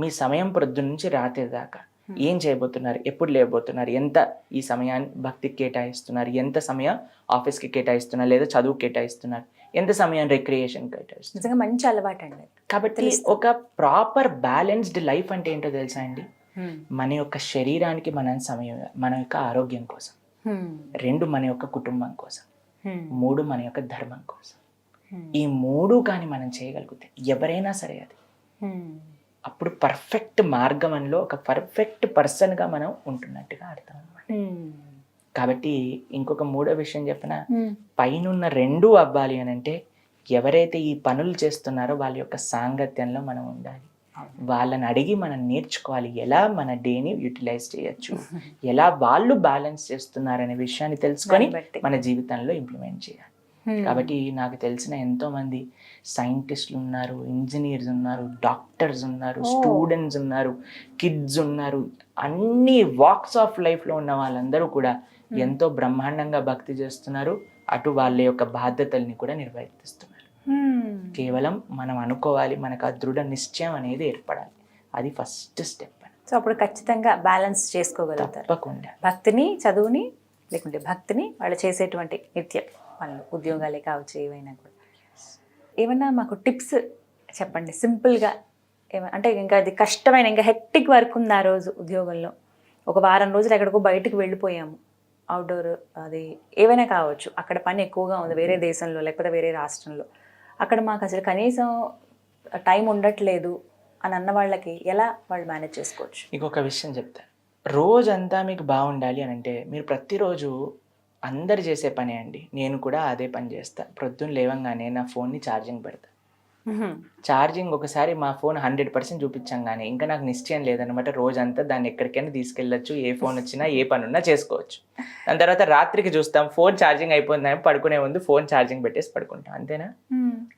మీ సమయం ప్రొద్దు నుంచి రాత్రి దాకా ఏం చేయబోతున్నారు, ఎప్పుడు లేబోతున్నారు, ఎంత ఈ సమయాన్ని భక్తికి కేటాయిస్తున్నారు, ఎంత సమయం ఆఫీస్కి కేటాయిస్తున్నారు, లేదా చదువు కేటాయిస్తున్నారు, ఎంత సమయం రిక్రియేషన్ కేటాయిస్తున్నారు. నిజంగా మంచి అలవాటు అండి. కాబట్టి ఒక ప్రాపర్ బ్యాలెన్స్డ్ లైఫ్ అంటే ఏంటో తెలుసా అండి? మన యొక్క శరీరానికి మనం సమయం, మన యొక్క ఆరోగ్యం కోసం. 2 మన యొక్క కుటుంబం కోసం. 3 మన యొక్క ధర్మం కోసం. ఈ 3 కానీ మనం చేయగలిగితే ఎవరైనా సరే అది అప్పుడు పర్ఫెక్ట్ మార్గంలో ఒక పర్ఫెక్ట్ పర్సన్గా మనం ఉంటున్నట్టుగా అర్థం అన్నమాట. కాబట్టి ఇంకొక 3వ విషయం చెప్పిన, పైనున్న 2 అవ్వాలి అని అంటే ఎవరైతే ఈ పనులు చేస్తున్నారో వాళ్ళ యొక్క సాంగత్యంలో మనం ఉండాలి. వాళ్ళని అడిగి మనం నేర్చుకోవాలి, ఎలా మన డేని యూటిలైజ్ చేయొచ్చు, ఎలా వాళ్ళు బ్యాలెన్స్ చేస్తున్నారనే విషయాన్ని తెలుసుకొని మన జీవితంలో ఇంప్లిమెంట్ చేయాలి. కాబట్టి నాకు తెలిసిన ఎంతో మంది సైంటిస్టులు ఉన్నారు, ఇంజనీర్స్ ఉన్నారు, డాక్టర్స్ ఉన్నారు, స్టూడెంట్స్ ఉన్నారు, కిడ్స్ ఉన్నారు, అన్ని వాక్స్ ఆఫ్ లైఫ్లో ఉన్న వాళ్ళందరూ కూడా ఎంతో బ్రహ్మాండంగా భక్తి చేస్తున్నారు. అటు వాళ్ళ యొక్క బాధ్యతల్ని కూడా నిర్వర్తిస్తున్నారు. కేవలం మనం అనుకోవాలి, మనకు ఆ దృఢ నిశ్చయం అనేది ఏర్పడాలి. అది ఫస్ట్ స్టెప్. సో అప్పుడు ఖచ్చితంగా బ్యాలెన్స్ చేసుకోగలుగుతారు తప్పకుండా. భక్తిని, చదువుని, లేకుంటే భక్తిని వాళ్ళు చేసేటువంటి నిత్యం వాళ్ళు ఉద్యోగాలే కావచ్చు, ఏవైనా కూడా. ఏమన్నా మాకు టిప్స్ చెప్పండి సింపుల్గా. అంటే ఇంకా అది కష్టమైన, ఇంకా హెక్టిక్ వర్క్ ఉంది ఆ రోజు ఉద్యోగంలో, ఒక వారం రోజులు ఎక్కడికో బయటకు వెళ్ళిపోయాము, అవుట్డోర్ అది ఏవైనా కావచ్చు, అక్కడ పని ఎక్కువగా ఉంది వేరే దేశంలో లేకపోతే వేరే రాష్ట్రంలో, అక్కడ మాకు అసలు కనీసం టైం ఉండట్లేదు అని అన్న వాళ్ళకి ఎలా వాళ్ళు మేనేజ్ చేసుకోవచ్చు? ఇంకొక విషయం చెప్తా. రోజంతా మీకు బాగుండాలి అని అంటే మీరు ప్రతిరోజు అందరు చేసే పనే అండి, నేను కూడా అదే పని చేస్తా. ప్రొద్దున లేవంగానే నా ఫోన్ని ఛార్జింగ్ పెడతా. ఛార్జింగ్ ఒకసారి మా ఫోన్ 100% చూపించంగానే ఇంకా నాకు నిశ్చయం లేదనమాట, రోజంతా దాన్ని ఎక్కడికైనా తీసుకెళ్ళచ్చు, ఏ ఫోన్ వచ్చినా ఏ పని ఉన్నా చేసుకోవచ్చు. దాని తర్వాత రాత్రికి చూస్తాం ఫోన్ ఛార్జింగ్ అయిపోయిందని, పడుకునే ముందు ఫోన్ ఛార్జింగ్ పెట్టేసి పడుకుంటాం, అంతేనా?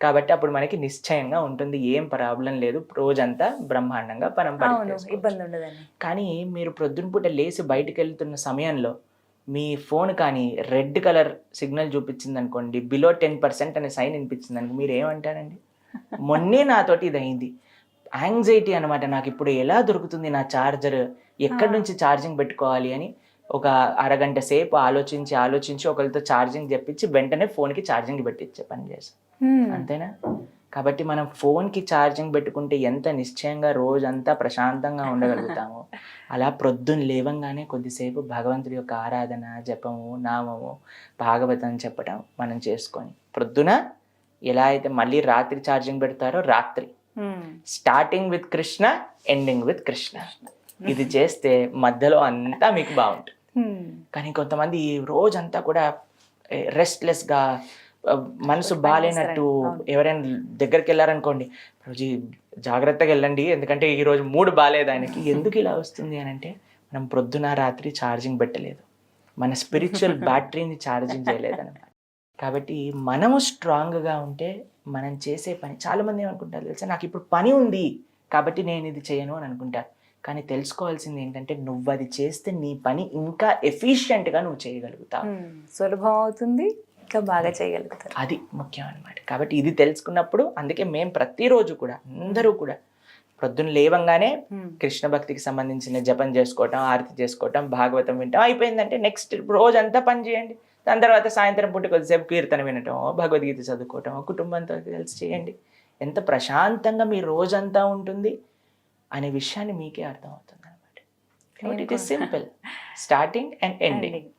కాబట్టి అప్పుడు మనకి నిశ్చయంగా ఉంటుంది, ఏం ప్రాబ్లం లేదు, రోజంతా బ్రహ్మాండంగా ఇబ్బంది ఉండదని. కానీ మీరు ప్రొద్దున పూట లేచి బయటకు వెళ్తున్న సమయంలో మీ ఫోన్ కానీ రెడ్ కలర్ సిగ్నల్ చూపించింది అనుకోండి, బిలో 10% అనే సైన్ వినిపించింది అనుకో, మీరు ఏమంటారండి? మొన్నే నాతోటి ఇది అయింది, యాంగ్జైటీ అనమాట, నాకు ఇప్పుడు ఎలా దొరుకుతుంది నా ఛార్జర్, ఎక్కడి నుంచి ఛార్జింగ్ పెట్టుకోవాలి అని ఒక అరగంట సేపు ఆలోచించి ఒకరితో ఛార్జింగ్ చెప్పించి వెంటనే ఫోన్కి ఛార్జింగ్ పెట్టించే పని చేస్తాం, అంతేనా? కాబట్టి మనం ఫోన్కి ఛార్జింగ్ పెట్టుకుంటే ఎంత నిశ్చయంగా రోజంతా ప్రశాంతంగా ఉండగలుగుతామో, అలా ప్రొద్దున లేవంగానే కొద్దిసేపు భగవంతుడి యొక్క ఆరాధన, జపము, నామము, భాగవతం చెప్పడం మనం చేసుకొని ప్రొద్దున ఎలా అయితే మళ్ళీ రాత్రి ఛార్జింగ్ పెడతారో, రాత్రి starting with Krishna, ending with Krishna, ఇది చేస్తే మధ్యలో అంతా మీకు బాగుంటుంది. కానీ కొంతమంది రోజంతా కూడా రెస్ట్లెస్గా, మనసు బాగాలేనట్టు, ఎవరైనా దగ్గరికి వెళ్ళారనుకోండి, రోజు జాగ్రత్తగా వెళ్ళండి ఎందుకంటే ఈరోజు మూడు బాగాలేదు ఆయనకి, ఎందుకు ఇలా వస్తుంది అని అంటే మనం ప్రొద్దున రాత్రి ఛార్జింగ్ పెట్టలేదు, మన స్పిరిచువల్ బ్యాటరీని ఛార్జింగ్ చేయలేదు అనమాట. కాబట్టి మనము స్ట్రాంగ్గా ఉంటే మనం చేసే పని, చాలామంది ఏమనుకుంటారు తెలుసా, నాకు ఇప్పుడు పని ఉంది కాబట్టి నేను ఇది చేయను అని అనుకుంటారు. కానీ తెలుసుకోవాల్సింది ఏంటంటే, నువ్వు అది చేస్తే నీ పని ఇంకా ఎఫిషియెంట్గా నువ్వు చేయగలుగుతావు, సులభం అవుతుంది, ఇంకా బాగా చేయగలుగుతారు. అది ముఖ్యం అనమాట. కాబట్టి ఇది తెలుసుకున్నప్పుడు, అందుకే మేము ప్రతిరోజు కూడా అందరూ కూడా ప్రొద్దున లేవంగానే కృష్ణ భక్తికి సంబంధించిన జపం చేసుకోవటం, ఆరతి చేసుకోవటం, భాగవతం వింటాం, అయిపోయిందంటే నెక్స్ట్ రోజంతా పని చేయండి. దాని తర్వాత సాయంత్రం పూట కొద్దిసేపు కీర్తన వినటం, భగవద్గీత చదువుకోవటం, కుటుంబంతో కలిసి చేయండి. ఎంత ప్రశాంతంగా మీ రోజంతా ఉంటుంది అనే విషయాన్ని మీకే అర్థమవుతుంది అనమాట. కాబట్టి it is simple, starting and ending.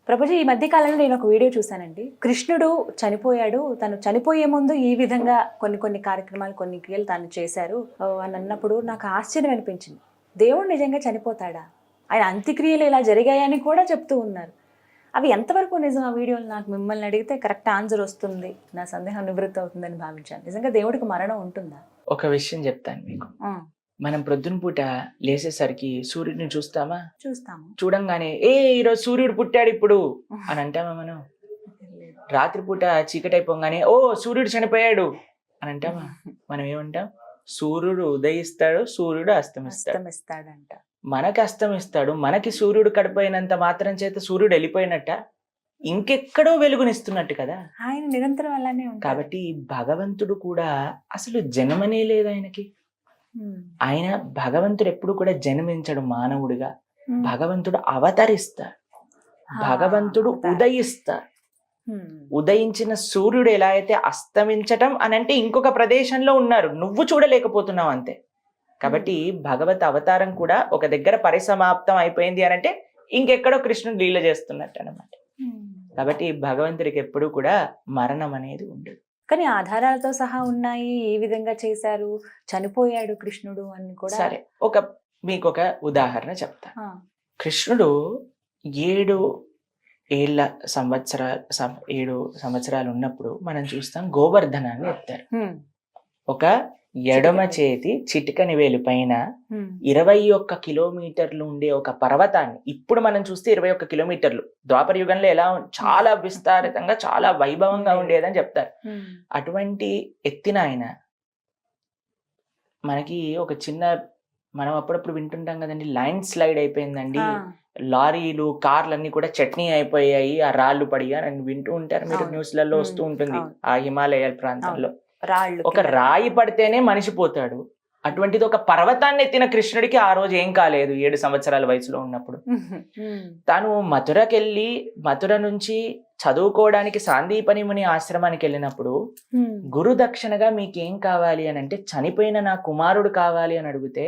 Prabhuji, ఈ మధ్య కాలంలో నేను ఒక వీడియో చూశానండి, కృష్ణుడు చనిపోయాడు, తను చనిపోయే ముందు ఈ విధంగా కొన్ని కార్యక్రమాలు, కొన్ని క్రియలు తాను చేశారు అని అన్నప్పుడు నాకు ఆశ్చర్యం అనిపించింది. దేవుడు నిజంగా చనిపోతాడా? ఆయన అంత్యక్రియలు ఇలా జరిగాయని కూడా చెప్తూ ఉన్నారు. అవి ఎంతవరకు నిజం? ఆ వీడియోలు నాకు మిమ్మల్ని అడిగితే కరెక్ట్ ఆన్సర్ వస్తుంది, నా సందేహం నివృత్తి అవుతుందని భావించాను. నిజంగా దేవుడికి మరణం ఉంటుందా? ఒక విషయం చెప్తాను మీకు. మనం ప్రొద్దున పూట లేసేసరికి సూర్యుడిని చూస్తాము. చూడంగానే ఈరోజు సూర్యుడు పుట్టాడు ఇప్పుడు అని అంటామా మనం? రాత్రిపూట చీకటి అయిపోగానే సూర్యుడు చనిపోయాడు అని అంటామా? మనం ఏమంటాం? సూర్యుడు ఉదయిస్తాడు, సూర్యుడు అస్తమిస్తాడంట. మనకి అస్తమిస్తాడు, మనకి సూర్యుడు కడిపోయినంత మాత్రం చేత సూర్యుడు వెళ్ళిపోయినట్ట, ఇంకెక్కడో వెలుగునిస్తున్నట్టు కదా ఆయన నిరంతరం అలానే ఉంటాడు. కాబట్టి భగవంతుడు కూడా అసలు జన్మనే లేదు ఆయనకి. ఆయన భగవంతుడు ఎప్పుడు కూడా జన్మించడు మానవుడిగా, భగవంతుడు అవతరిస్తాడు, భగవంతుడు ఉదయిస్తాడు. ఉదయించిన సూర్యుడు ఎలా అయితే అస్తమించటం అని అంటే ఇంకొక ప్రదేశంలో ఉన్నారు, నువ్వు చూడలేకపోతున్నావు అంతే. కాబట్టి భగవత్ అవతారం కూడా ఒక దగ్గర పరిసమాప్తం అయిపోయింది అని అంటే ఇంకెక్కడో కృష్ణుడు లీల చేస్తున్నట్టు అనమాట. కాబట్టి భగవంతుడికి ఎప్పుడు కూడా మరణం అనేది ఉండదు. కానీ ఆధారాలతో సహా ఉన్నాయి, ఏ విధంగా చేశారు, చనిపోయాడు కృష్ణుడు అని కూడా. సరే, మీకు ఒక ఉదాహరణ చెప్తా. కృష్ణుడు 7 సంవత్సరాలు ఉన్నప్పుడు మనం చూస్తాం గోవర్ధనాన్ని ఎత్తారు. ఒక ఎడమ చేతి చిటికని వేలు పైన 21 కిలోమీటర్లు ఉండే ఒక పర్వతాన్ని, ఇప్పుడు మనం చూస్తే 21 కిలోమీటర్లు, ద్వాపర యుగంలో ఎలా చాలా విస్తారితంగా చాలా వైభవంగా ఉండేదని చెప్తారు. అటువంటి ఎత్తిన ఆయన మనకి ఒక చిన్న, మనం అప్పుడప్పుడు వింటుంటాం కదండి, ల్యాండ్ స్లైడ్ అయిపోయిందండి, లారీలు కార్లన్నీ కూడా చట్నీ అయిపోయాయి, ఆ రాళ్ళు పడిగా అని వింటూ ఉంటారు మీరు, అవును. న్యూస్లలో వస్తూ ఉంటుంది. అవును. ఆ హిమాలయాల ప్రాంతాల్లో రాళ్ళు ఒక రాయి పడితేనే మనిషి పోతాడు, అటువంటిది ఒక పర్వతాన్ని ఎత్తిన కృష్ణుడికి ఆ రోజు ఏం కాలేదు 7 సంవత్సరాల వయసులో ఉన్నప్పుడు. తాను మథురకెళ్ళి మథుర నుంచి చదువుకోవడానికి సాందీపని ముని ఆశ్రమానికి వెళ్ళినప్పుడు గురు దక్షిణగా మీకేం కావాలి అని అంటే చనిపోయిన నా కుమారుడు కావాలి అని అడిగితే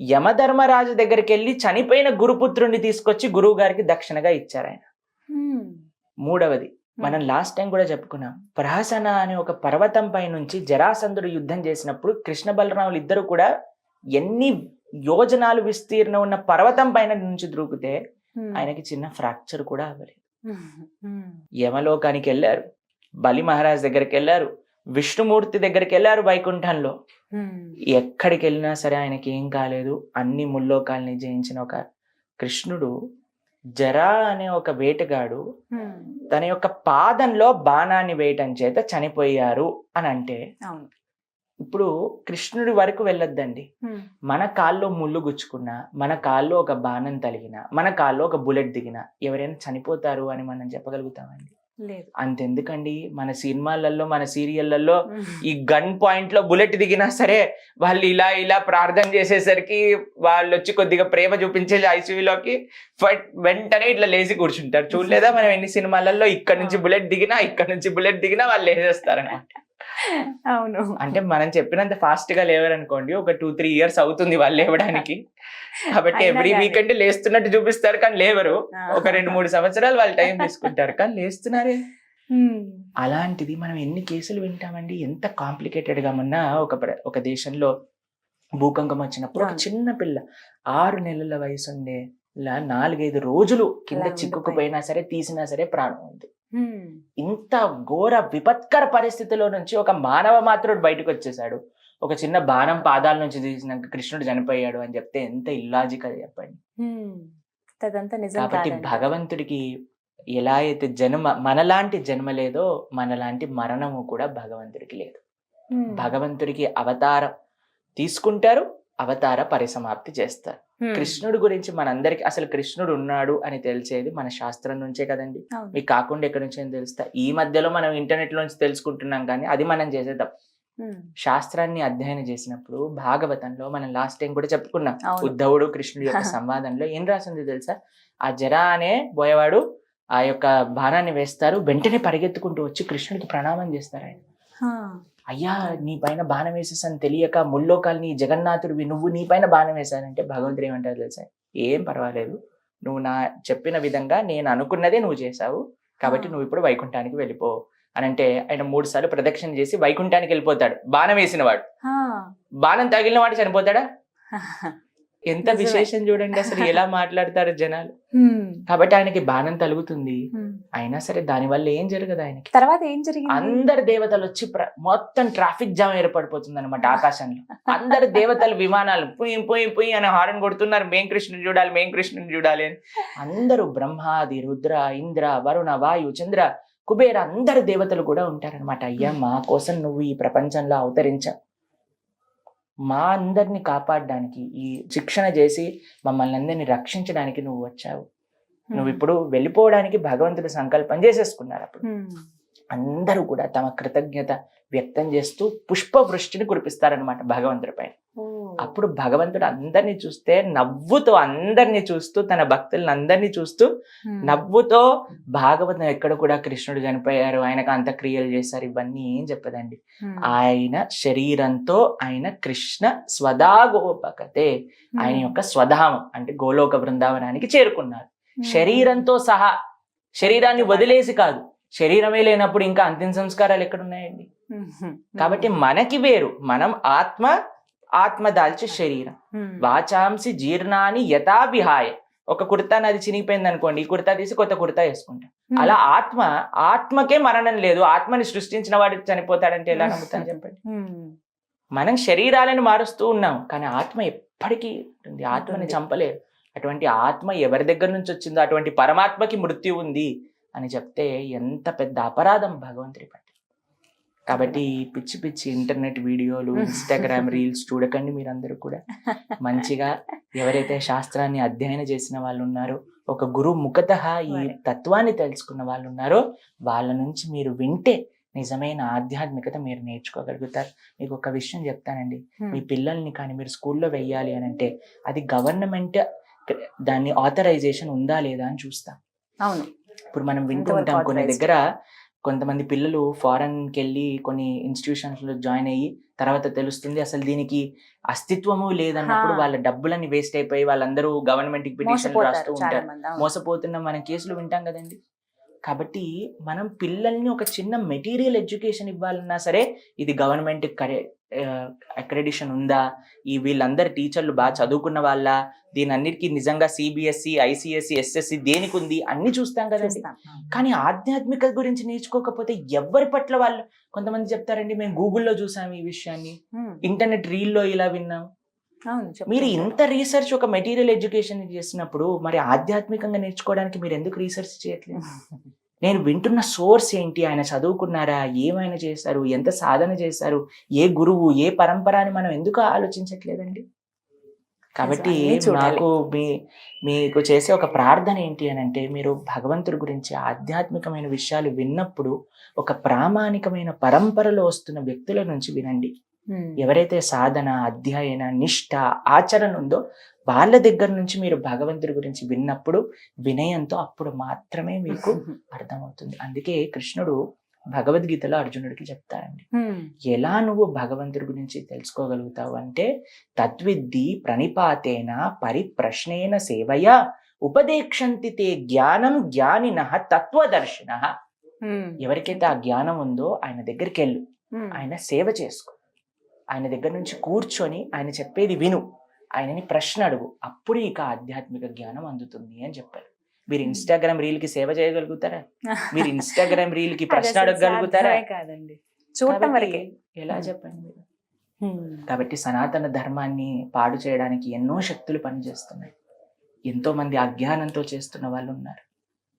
యమధర్మరాజు దగ్గరికి వెళ్ళి చనిపోయిన గురుపుత్రుడిని తీసుకొచ్చి గురువు గారికి దక్షిణగా ఇచ్చారు ఆయన. మూడవది మనం లాస్ట్ టైం కూడా చెప్పుకున్నాం, ప్రహసన అనే ఒక పర్వతం పై నుంచి జరాసంధుడు యుద్ధం చేసినప్పుడు కృష్ణ బలరాములు ఇద్దరు కూడా ఎన్ని యోజనాలు విస్తీర్ణం ఉన్న పర్వతం పైన నుంచి దూకితే ఆయనకి చిన్న ఫ్రాక్చర్ కూడా అవ్వలేదు. యమలోకానికి వెళ్ళారు, బలి మహారాజ్ దగ్గరికి వెళ్ళారు, విష్ణుమూర్తి దగ్గరికి వెళ్ళారు వైకుంఠంలో. ఎక్కడికి వెళ్ళినా సరే ఆయనకి ఏం కాలేదు. అన్ని ముల్లోకాల్ని జయించిన ఒక కృష్ణుడు జరా అనే ఒక వేటగాడు తన యొక్క పాదంలో బాణాన్ని వేయటం చేత చనిపోయారు అని అంటే, ఇప్పుడు కృష్ణుడి వరకు వెళ్ళొద్దండి, మన కాల్లో ముళ్ళు గుచ్చుకున్నా, మన కాల్లో ఒక బాణం తలిగినా, మన కాల్లో ఒక బుల్లెట్ దిగినా ఎవరైనా చనిపోతారు అని మనం చెప్పగలుగుతామండి? లేదు. అంతెందుకండి, మన సినిమాలలో మన సీరియళ్లలో ఈ గన్ పాయింట్ లో బుల్లెట్ దిగినా సరే వాళ్ళు ఇలా ఇలా ప్రార్థన చేసేసరికి వాళ్ళు వచ్చి కొద్దిగా ప్రేమ చూపించే ఐసీయూలోకి వెంటనే ఇట్లా లేచి కూర్చుంటారు. చూడలేదా మనం ఎన్ని సినిమాలలో, ఇక్కడ నుంచి బుల్లెట్ దిగినా ఇక్కడ నుంచి బుల్లెట్ దిగినా వాళ్ళు లేచేస్తారనమాట. అవును. అంటే మనం చెప్పినంత ఫాస్ట్ గా లేవరనుకోండి, ఒక 2-3 years అవుతుంది వాళ్ళు లేవడానికి. కాబట్టి ఎవ్రీ వీకెండ్ లేస్తున్నట్టు చూపిస్తారు కానీ లేవరు. ఒక 2-3 సంవత్సరాలు వాళ్ళు టైం తీసుకుంటారు కానీ లేస్తున్నారే. అలాంటిది మనం ఎన్ని కేసులు వింటామండి, ఎంత కాంప్లికేటెడ్ గా ఉన్నా. ఒక దేశంలో భూకంపం వచ్చినప్పుడు ఒక చిన్న పిల్ల 6 నెలల వయసు ఉండే 4-5 రోజులు కింద చిక్కుకుపోయినా సరే తీసినా సరే ప్రాణం ఉంది. ఇంత ఘోర విపత్కర పరిస్థితిలో నుంచి ఒక మానవ మాత్రుడు బయటకు వచ్చేసాడు. ఒక చిన్న బాణం పాదాల నుంచి తీసినాక కృష్ణుడు చనిపోయాడు అని చెప్తే ఎంత ఇల్లాజికల్ చెప్పండి. కాబట్టి భగవంతుడికి ఎలా అయితే మనలాంటి జన్మ లేదో మనలాంటి మరణము కూడా భగవంతుడికి లేదు. భగవంతుడికి అవతారం తీసుకుంటారు, అవతార పరిసమాప్తి చేస్తారు. కృష్ణుడి గురించి మనందరికి అసలు కృష్ణుడు ఉన్నాడు అని తెలిసేది మన శాస్త్రం నుంచే కదండి. మీకు కాకుండా ఎక్కడి నుంచి అని తెలుస్తా? ఈ మధ్యలో మనం ఇంటర్నెట్ నుంచి తెలుసుకుంటున్నాం కానీ అది మనం చేసేద్దాం. శాస్త్రాన్ని అధ్యయనం చేసినప్పుడు భాగవతంలో మనం లాస్ట్ టైం కూడా చెప్పుకున్నాం, ఉద్ధవుడు కృష్ణుడి యొక్క సంవాదంలో ఏం రాసింది తెలుసా? ఆ జరా అనే బోయవాడు ఆ యొక్క బాణాన్ని వేస్తారు, వెంటనే పరిగెత్తుకుంటూ వచ్చి కృష్ణుడికి ప్రణామం చేస్తారు. ఆయన, అయ్యా నీ పైన బాణం వేసేసాను తెలియక, ముల్లోకాల్ని జగన్నాథుడివి నువ్వు, నీ పైన బాణం వేశానంటే భగవంతుడు ఏమంటారు తెలుసా? ఏం పర్వాలేదు, నువ్వు నా చెప్పిన విధంగా నేను అనుకున్నదే నువ్వు చేశావు కాబట్టి నువ్వు ఇప్పుడు వైకుంఠానికి వెళ్ళిపో అని అంటే ఆయన 3 సార్లు ప్రదక్షిణ చేసి వైకుంఠానికి వెళ్ళిపోతాడు. బాణం వేసిన వాడు, బాణం తగిలిన వాడు చనిపోతాడా? ఎంత విశేషం చూడండి అసలు ఎలా మాట్లాడతారు జనాలు. కాబట్టి ఆయనకి బాణం తలుగుతుంది, అయినా సరే దాని వల్ల ఏం జరగదు ఆయనకి. తర్వాత ఏం జరిగింది? అందరు దేవతలు వచ్చి మొత్తం ట్రాఫిక్ జామ్ ఏర్పడిపోతుంది అనమాట ఆకాశంలో. అందరు దేవతలు విమానాలు పుయ్యి అని హారన్ కొడుతున్నారు, మేం కృష్ణుని చూడాలి, మేం కృష్ణుని చూడాలి అని. అందరూ బ్రహ్మాది, రుద్ర, ఇంద్ర, వరుణ, వాయు, చంద్ర, కుబేర అందరు దేవతలు కూడా ఉంటారనమాట. అయ్యా మా కోసం నువ్వు ఈ ప్రపంచంలో అవతరించావు, మా అందరిని కాపాడడానికి, ఈ శిక్షణ చేసి మమ్మల్ని అందరినీ రక్షించడానికి నువ్వు వచ్చావు. నువ్వు ఇప్పుడు వెళ్ళిపోవడానికి భగవంతుడి సంకల్పం చేసేసుకున్నారు. అప్పుడు అందరూ కూడా తమ కృతజ్ఞత వ్యక్తం చేస్తూ పుష్పవృష్టిని కురిపిస్తారనమాట భగవంతుడి పైన. అప్పుడు భగవంతుడు అందరినీ చూస్తే నవ్వుతో, అందరినీ చూస్తూ, తన భక్తులను అందరినీ చూస్తూ నవ్వుతో, భాగవతం ఎక్కడ కూడా కృష్ణుడు చనిపోయారు, ఆయనకు అంత్యక్రియలు చేశారు ఇవన్నీ ఏం చెప్పదండి. ఆయన శరీరంతో ఆయన కృష్ణ స్వదాగోపకతే, ఆయన యొక్క స్వధామం అంటే గోలోక బృందావనానికి చేరుకున్నారు శరీరంతో సహా. శరీరాన్ని వదిలేసి కాదు, శరీరమే లేనప్పుడు ఇంకా అంతిమ సంస్కారాలు ఎక్కడున్నాయండి? కాబట్టి మనకి వేరు, మనం ఆత్మ దాల్చి శరీరం. వాచాంసి జీర్ణాన్ని యథా విహాయ. ఒక కుర్తా నాది చినిగిపోయింది అనుకోండి, ఈ కుర్తా తీసి కొత్త కుర్తా వేసుకుంటాం. అలా ఆత్మకే మరణం లేదు. ఆత్మని సృష్టించిన వాడు చనిపోతాడంటే ఎలా నమ్ముతాను చెప్పండి? మనం శరీరాలను మారుస్తూ ఉన్నాం కానీ ఆత్మ ఎప్పటికీ ఉంటుంది, ఆత్మని చంపలేదు. అటువంటి ఆత్మ ఎవరి దగ్గర నుంచి వచ్చిందో అటువంటి పరమాత్మకి మృత్యు ఉంది అని చెప్తే ఎంత పెద్ద అపరాధం భగవంతుడి పట్ల. కాబట్టి పిచ్చి పిచ్చి ఇంటర్నెట్ వీడియోలు, ఇన్స్టాగ్రామ్ రీల్స్ చూడకండి. మీరందరూ కూడా మంచిగా ఎవరైతే శాస్త్రాన్ని అధ్యయనం చేసిన వాళ్ళు ఉన్నారో ఒక గురు ముఖతః ఈ Right. తత్వాన్ని తెలుసుకున్న వాళ్ళు ఉన్నారో వాళ్ళ నుంచి మీరు వింటే నిజమైన ఆధ్యాత్మికత మీరు నేర్చుకోగలుగుతారు. మీకు ఒక విషయం చెప్తానండి, మీ పిల్లల్ని కానీ మీరు స్కూల్లో వెయ్యాలి అని అంటే అది గవర్నమెంట్ దాన్ని ఆథరైజేషన్ ఉందా లేదా అని చూస్తాం. అవును. ఇప్పుడు మనం వింటూ ఎంతవరకు ఉంటాం కొన్ని authorized? దగ్గర కొంతమంది పిల్లలు ఫారెన్కి వెళ్ళి కొన్ని ఇన్స్టిట్యూషన్స్ లో జాయిన్ అయ్యి తర్వాత తెలుస్తుంది అసలు దీనికి అస్తిత్వము లేదన్నప్పుడు వాళ్ళ డబ్బులన్నీ వేస్ట్ అయిపోయి వాళ్ళందరూ గవర్నమెంట్ కి పిటిషన్ రాస్తూ మోసపోతారు చాలా ఉంటారు. మంది. అవును. మోసపోతున్న మనం కేసులు వింటాం కదండి. కాబట్టి మనం పిల్లల్ని ఒక చిన్న మెటీరియల్ ఎడ్యుకేషన్ ఇవ్వాలన్నా సరే ఇది గవర్నమెంట్ అక్రెడిషన్ ఉందా, ఈ వీళ్ళందరు టీచర్లు బాగా చదువుకున్న వాళ్ళ, దీని అన్నిటికీ నిజంగా సిబిఎస్ఈ, ఐసిఎస్సి, ఎస్ఎస్సి దేనికి ఉంది అన్ని చూస్తాం కదండి. చూస్తాం. కానీ ఆధ్యాత్మికత గురించి నేర్చుకోకపోతే ఎవరి పట్ల వాళ్ళు, కొంతమంది చెప్తారండి మేము గూగుల్లో చూసాము ఈ విషయాన్ని, ఇంటర్నెట్ రీల్లో ఇలా విన్నాం. అవును, చెప్తూ మీరు ఉంటారు. ఇంత రీసెర్చ్ ఒక మెటీరియల్ ఎడ్యుకేషన్ చేసినప్పుడు మరి ఆధ్యాత్మికంగా నేర్చుకోవడానికి మీరు ఎందుకు రీసెర్చ్ చేయట్లేదు? నేను వింటున్న సోర్స్ ఏంటి, ఆయన చదువుకున్నారా, ఏమైనా చేశారు, ఎంత సాధన చేశారు, ఏ గురువు, ఏ పరంపర అని మనం ఎందుకు ఆలోచించట్లేదండి? కాబట్టి అన్నీ చూడాలి. నాకు మీకు చేసే ఒక ప్రార్థన ఏంటి అని అంటే, మీరు భగవంతుడి గురించి ఆధ్యాత్మికమైన విషయాలు విన్నప్పుడు ఒక ప్రామాణికమైన పరంపరలో వస్తున్న వ్యక్తుల నుంచి వినండి. ఎవరైతే సాధన, అధ్యయన, నిష్ఠ, ఆచరణ ఉందో వాళ్ళ దగ్గర నుంచి మీరు భగవంతుడి గురించి విన్నప్పుడు వినయంతో అప్పుడు మాత్రమే మీకు అర్థమవుతుంది. అందుకే కృష్ణుడు భగవద్గీతలో అర్జునుడికి చెప్తారండి, ఎలా నువ్వు భగవంతుడి గురించి తెలుసుకోగలుగుతావు అంటే తద్విద్ధి ప్రణిపాతేన పరిప్రశ్నేన సేవయా ఉపదేక్షంతి తే జ్ఞానం జ్ఞానినః తత్వదర్శినః. ఎవరికైతే ఆ జ్ఞానం ఉందో ఆయన దగ్గరికి వెళ్ళు, ఆయన సేవ చేసుకో, ఆయన దగ్గర నుంచి కూర్చొని ఆయన చెప్పేది విను, ఆయనని ప్రశ్న అడుగు, అప్పుడు ఇక ఆధ్యాత్మిక జ్ఞానం అందుతుంది అని చెప్పారు. మీరు ఇన్స్టాగ్రామ్ రీల్ కి సేవ చేయగలుగుతారా? మీరు ఇన్స్టాగ్రామ్ రీల్ కి ప్రశ్న అడగగలుగుతారా? కాదండి, చూడటం కాబట్టి వరకే. ఎలా చెప్పండి మీరు? కాబట్టి సనాతన ధర్మాన్ని పాడు చేయడానికి ఎన్నో శక్తులు పనిచేస్తున్నాయి. ఎంతో మంది అజ్ఞానంతో చేస్తున్న వాళ్ళు ఉన్నారు.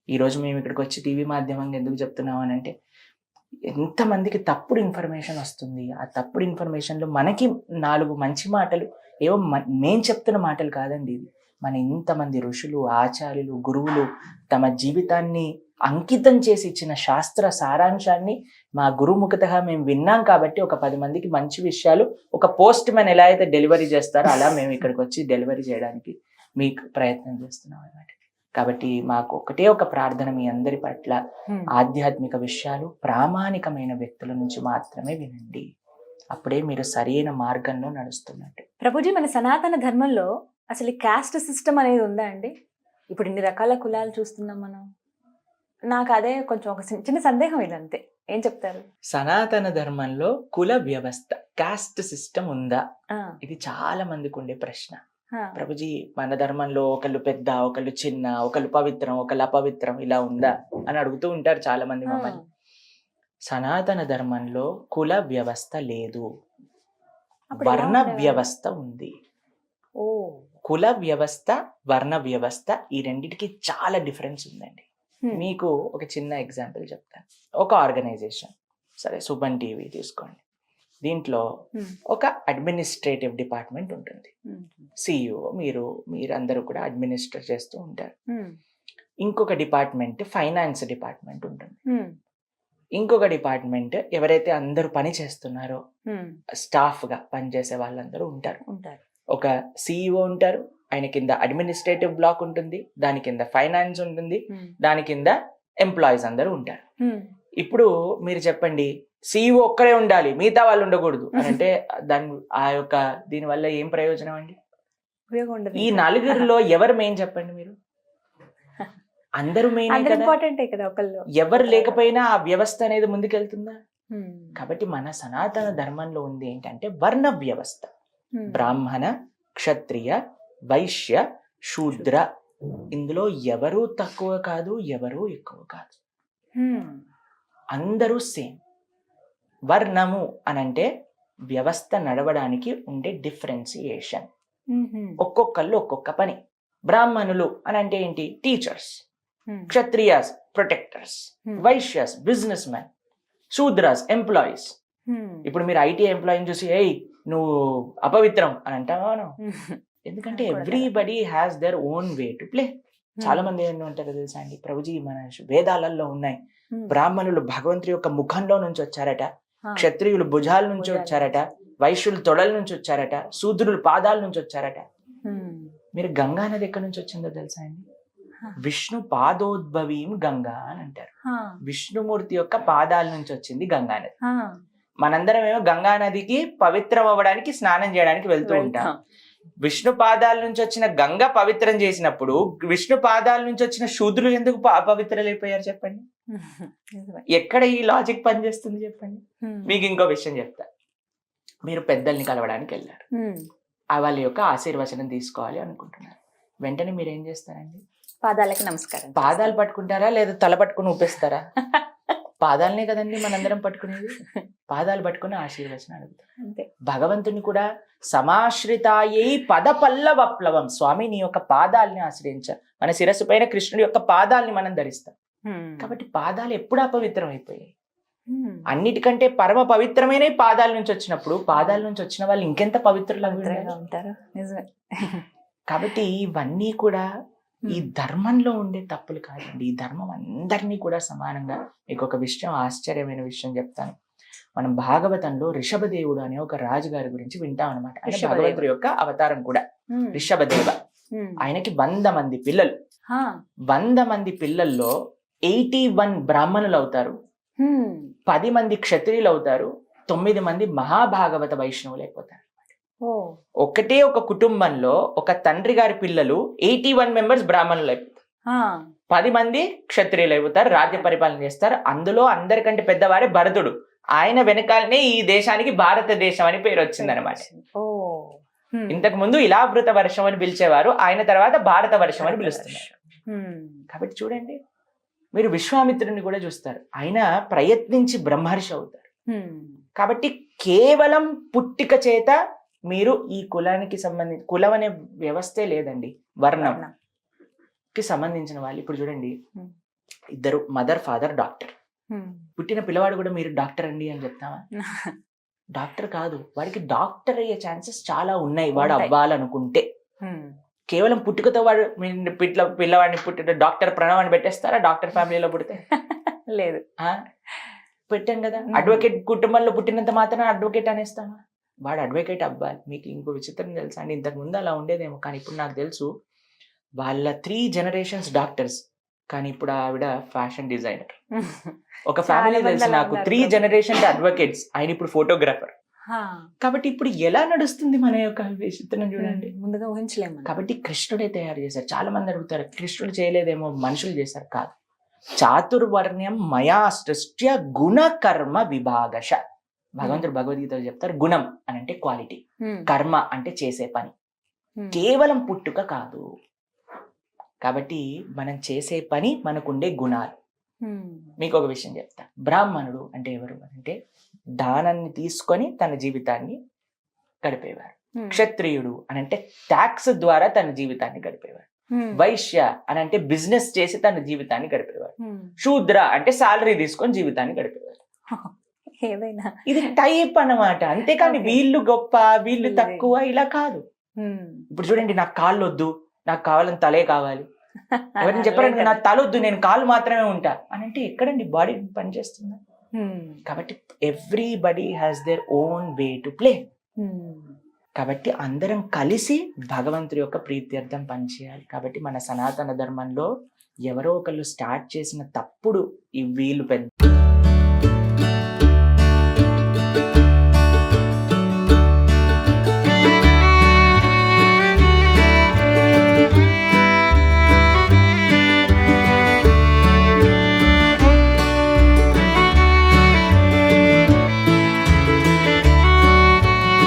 ఈ రోజు మేము ఇక్కడికి వచ్చి టీవీ మాధ్యమంగా ఎందుకు చెప్తున్నాం అని అంటే, ఎంతమందికి తప్పుడు ఇన్ఫర్మేషన్ వస్తుంది. ఆ తప్పుడు ఇన్ఫర్మేషన్లో మనకి 4 మంచి మాటలు, ఏవో మేం చెప్తున్న మాటలు కాదండి, ఇది మన ఇంతమంది ఋషులు, ఆచార్యులు, గురువులు తమ జీవితాన్ని అంకితం చేసి ఇచ్చిన శాస్త్ర సారాంశాన్ని మా గురుముఖతగా మేము విన్నాం. కాబట్టి ఒక 10 మందికి మంచి విషయాలు ఒక పోస్ట్ మ్యాన్ ఎలా అయితే డెలివరీ చేస్తారో అలా మేము ఇక్కడికి వచ్చి డెలివరీ చేయడానికి మీకు ప్రయత్నం చేస్తున్నాం అన్నమాట. కాబట్టి మాకు ఒకటే ఒక ప్రార్థన, మీ అందరి పట్ల ఆధ్యాత్మిక విషయాలు ప్రామాణికమైన వ్యక్తుల నుంచి మాత్రమే వినండి, అప్పుడే మీరు సరైన మార్గంలో నడుస్తున్నట్టు. ప్రభుజీ, మన సనాతన ధర్మంలో అసలు ఈ క్యాస్ట్ సిస్టమ్ అనేది ఉందా అండి? ఇప్పుడు ఇన్ని రకాల కులాలు చూస్తున్నాం మనం. నాకు అదే కొంచెం ఒక చిన్న సందేహం, ఇది అంతే. ఏం చెప్తారు? సనాతన ధర్మంలో కుల వ్యవస్థ, కాస్ట్ సిస్టమ్ ఉందా? ఇది చాలా మందికి ఉండే ప్రశ్న. ప్రభుజీ, మన ధర్మంలో ఒకళ్ళు పెద్ద, ఒకళ్ళు చిన్న, ఒకళ్ళు పవిత్రం, ఒకళ్ళు అపవిత్రం, ఇలా ఉందా అని అడుగుతూ ఉంటారు చాలా మంది మమ్మల్ని. సనాతన ధర్మంలో కుల వ్యవస్థ లేదు, వర్ణ వ్యవస్థ ఉంది. కుల వ్యవస్థ, వర్ణ వ్యవస్థ, ఈ రెండిటికి చాలా డిఫరెన్స్ ఉందండి. మీకు ఒక చిన్న ఎగ్జాంపుల్ చెప్తాను. ఒక ఆర్గనైజేషన్, సరే సుమన్ టీవీ తీసుకోండి, దీంట్లో ఒక అడ్మినిస్ట్రేటివ్ డిపార్ట్మెంట్ ఉంటుంది. సిఇఓ మీరందరూ కూడా అడ్మినిస్ట్రేట్ చేస్తూ ఉంటారు. ఇంకొక డిపార్ట్మెంట్ ఫైనాన్స్ డిపార్ట్మెంట్ ఉంటుంది. ఇంకొక డిపార్ట్మెంట్ ఎవరైతే అందరూ పని చేస్తున్నారో స్టాఫ్ గా పనిచేసే వాళ్ళందరూ ఉంటారు. ఒక సిఇఓ ఉంటారు, ఆయన కింద అడ్మినిస్ట్రేటివ్ బ్లాక్ ఉంటుంది, దాని కింద ఫైనాన్స్ ఉంటుంది, దాని కింద ఎంప్లాయీస్ అందరూ ఉంటారు. ఇప్పుడు మీరు చెప్పండి, సిఇఓ ఒక్కరే ఉండాలి, మిగతా వాళ్ళు ఉండకూడదు అని అంటే దీని వల్ల ఏం ప్రయోజనం అండి? ఈ 4 ఎవరు మెయిన్ చెప్పండి మీరు? అందరూ మెయిన్ కదా. ఎవరు లేకపోయినా ఆ వ్యవస్థ అనేది ముందుకెళ్తుందా? కాబట్టి మన సనాతన ధర్మంలో ఉంది ఏంటంటే వర్ణ వ్యవస్థ. బ్రాహ్మణ, క్షత్రియ, వైశ్య, శూద్ర, ఇందులో ఎవరూ తక్కువ కాదు, ఎవరూ ఎక్కువ కాదు, అందరూ సేమ్. వర్ణము అనంటే వ్యవస్థ నడవడానికి ఉండే డిఫరెన్సియేషన్. ఒక్కొక్కళ్ళు ఒక్కొక్క పని. బ్రాహ్మణులు అనంటే ఏంటి? Teachers. Kshatriyas protectors. Vaishyas business man. Shudras employees. ఇప్పుడు మీరు ఐటీ ఎంప్లాయీని చూసి ఏయ్ నువ్వు అపవిత్రం అని అంటావా? ఎందుకంటే everybody has their own way to play. చాలా మంది ఏమంటారు తెలుసా అండి, ప్రభుజీ మన వేదాలలో ఉన్నాయి, బ్రాహ్మణులు భగవంతుడి యొక్క ముఖంలో నుంచి వచ్చారట, క్షత్రియులు భుజాల నుంచి వచ్చారట, వైశ్యులు తొడల నుంచి వచ్చారట, శూద్రులు పాదాల నుంచి వచ్చారట. మీరు గంగా నది ఎక్కడి నుంచి వచ్చిందో తెలుసా అండి? విష్ణు పాదోద్భవీం గంగా అని అంటారు. విష్ణుమూర్తి యొక్క పాదాల నుంచి వచ్చింది గంగా నది. మనందరం ఏమో గంగా నదికి పవిత్రం అవ్వడానికి స్నానం చేయడానికి వెళ్తూ ఉంటాం. విష్ణు పాదాల నుంచి వచ్చిన గంగ పవిత్రం చేసినప్పుడు విష్ణు పాదాల నుంచి వచ్చిన శూద్రులు ఎందుకు అపవిత్రులైపోయారు చెప్పండి? ఎక్కడ ఈ లాజిక్ పనిచేస్తుంది చెప్పండి? మీకు ఇంకో విషయం చెప్తా. మీరు పెద్దల్ని కలవడానికి వెళ్ళారు, వాళ్ళ యొక్క ఆశీర్వచనం తీసుకోవాలి అనుకుంటున్నారు. వెంటనే మీరు ఏం చేస్తారండి? పాదాలకి నమస్కారం. పాదాలు పట్టుకుంటారా లేదా తల పట్టుకుని ఊపేస్తారా? పాదాలనే కదండి మనందరం పట్టుకునేది. పాదాలు పట్టుకుని ఆశీర్వచనం అడుగుతారు. భగవంతుని కూడా సమాశ్రితాయై పద పల్లవప్లవం, స్వామి నీ యొక్క పాదాలని ఆశ్రయించ, మన శిరస్సు పైన కృష్ణుడి యొక్క పాదాలని మనం ధరిస్తాం. కాబట్టి పాదాలు ఎప్పుడు అపవిత్రం అయిపోయాయి? అన్నిటికంటే పరమ పవిత్రమైన పాదాల నుంచి వచ్చినప్పుడు పాదాల నుంచి వచ్చిన వాళ్ళు ఇంకెంత పవిత్రులుగా ఉంటారు. నిజమే. కాబట్టి ఇవన్నీ కూడా ఈ ధర్మంలో ఉండే తప్పులు కాదండి. ఈ ధర్మం అందరినీ కూడా సమానంగా. మీకు ఒక విషయం, ఆశ్చర్యమైన విషయం చెప్తాను. మనం భాగవతంలో రిషభదేవుడు అనే ఒక రాజుగారి గురించి వింటాం అనమాట. భగవంతుడి యొక్క అవతారం కూడా రిషభదేవ. ఆయనకి 100 మంది పిల్లలు. 100 మంది పిల్లల్లో 81 బ్రాహ్మణులు అవుతారు, 10 మంది క్షత్రియులు అవుతారు, 9 మంది మహాభాగవత వైష్ణవులు అయిపోతారు. ఒకటే ఒక కుటుంబంలో ఒక తండ్రి గారి పిల్లలు 81 మెంబర్స్ బ్రాహ్మణులు అయిపోతారు, 10 మంది క్షత్రియులు అయిపోతారు, రాజ్య పరిపాలన చేస్తారు. అందులో అందరికంటే పెద్దవారే భరతుడు. ఆయన వెనకాలనే ఈ దేశానికి భారతదేశం అని పేరు వచ్చింది అనమాట. ఇంతకు ముందు ఇలావృత వర్షం అని పిలిచేవారు, ఆయన తర్వాత భారత వర్షం అని పిలుస్తున్నారు. కాబట్టి చూడండి, మీరు విశ్వామిత్రుని కూడా చూస్తారు, ఆయన ప్రయత్నించి బ్రహ్మర్షి అవుతారు. కాబట్టి కేవలం పుట్టిక చేత మీరు ఈ కులానికి సంబంధించి, కులం అనే వ్యవస్థే లేదండి, వర్ణంకి సంబంధించిన వాళ్ళు. ఇప్పుడు చూడండి, ఇద్దరు మదర్ ఫాదర్ డాక్టర్, పుట్టిన పిల్లవాడు కూడా మీరు డాక్టర్ అండి అని చెప్తావా? డాక్టర్ కాదు, వాడికి డాక్టర్ అయ్యే ఛాన్సెస్ చాలా ఉన్నాయి వాడు అవ్వాలనుకుంటే. కేవలం పుట్టుకతో వాడు పిల్లవాడిని పుట్టిన డాక్టర్ ప్రణవ్ అని పెట్టేస్తారా? డాక్టర్ ఫ్యామిలీలో పుడితే లేదు, పెట్టాం కదా. అడ్వకేట్ కుటుంబంలో పుట్టినంత మాత్రం అడ్వకేట్ అనేస్తామా? వాడు అడ్వకేట్ అవ్వాలి. మీకు ఇంకో విచిత్రం తెలుసా అండి? ఇంతకు ముందు అలా ఉండేదేమో, కానీ ఇప్పుడు నాకు తెలుసు వాళ్ళ 3 generations డాక్టర్స్, కానీ ఇప్పుడు ఆవిడ ఫ్యాషన్ డిజైనర్. ఒక ఫ్యామిలీ తెలుసు నాకు, 3 generations అడ్వకేట్స్, ఆయన ఇప్పుడు ఫోటోగ్రాఫర్. కాబట్టి ఇప్పుడు ఎలా నడుస్తుంది మన యొక్క విచిత్రం చూడండి, ముందుగా ఊహించలేము. కాబట్టి కృష్ణుడే తయారు చేశారు. చాలా మంది అడుగుతారు, కృష్ణుడు చేయలేదేమో, మనుషులు చేశారు. కాదు, చాతుర్వర్ణ్యం మయా సృష్ట్య గుణ కర్మ విభాగశ. భగవంతుడు భగవద్గీతలో చెప్తారు, గుణం అని అంటే క్వాలిటీ, కర్మ అంటే చేసే పని, కేవలం పుట్టుక కాదు. కాబట్టి మనం చేసే పని, మనకుండే గుణాలు. మీకు ఒక విషయం చెప్తా. బ్రాహ్మణుడు అంటే ఎవరు అంటే దానాన్ని తీసుకొని తన జీవితాన్ని గడిపేవారు. క్షత్రియుడు అని అంటే ట్యాక్స్ ద్వారా తన జీవితాన్ని గడిపేవారు. వైశ్య అని అంటే బిజినెస్ చేసి తన జీవితాన్ని గడిపేవారు. శూద్ర అంటే సాలరీ తీసుకొని జీవితాన్ని గడిపేవారు. ఏదైనా ఇది టైప్ అన్నమాట, అంతేకాని వీళ్ళు గొప్ప వీళ్ళు తక్కువ ఇలా కాదు. ఇప్పుడు చూడండి, నాకు కాళ్ళు వద్దు, నాకు కావాలని తలే కావాలి. ఎవరైనా చెప్పారంటే నాకు తల వద్దు, నేను కాళ్ళు మాత్రమే ఉంటా అని అంటే ఎక్కడండి బాడీ పనిచేస్తుందా? కాబట్టి everybody has their own way to play. కాబట్టి అందరం కలిసి భగవంతుడి యొక్క ప్రీత్యర్థం పనిచేయాలి. కాబట్టి మన సనాతన ధర్మంలో ఎవరో ఒకళ్ళు స్టార్ట్ చేసిన తప్పుడు, ఈ వీళ్ళు పెద్ద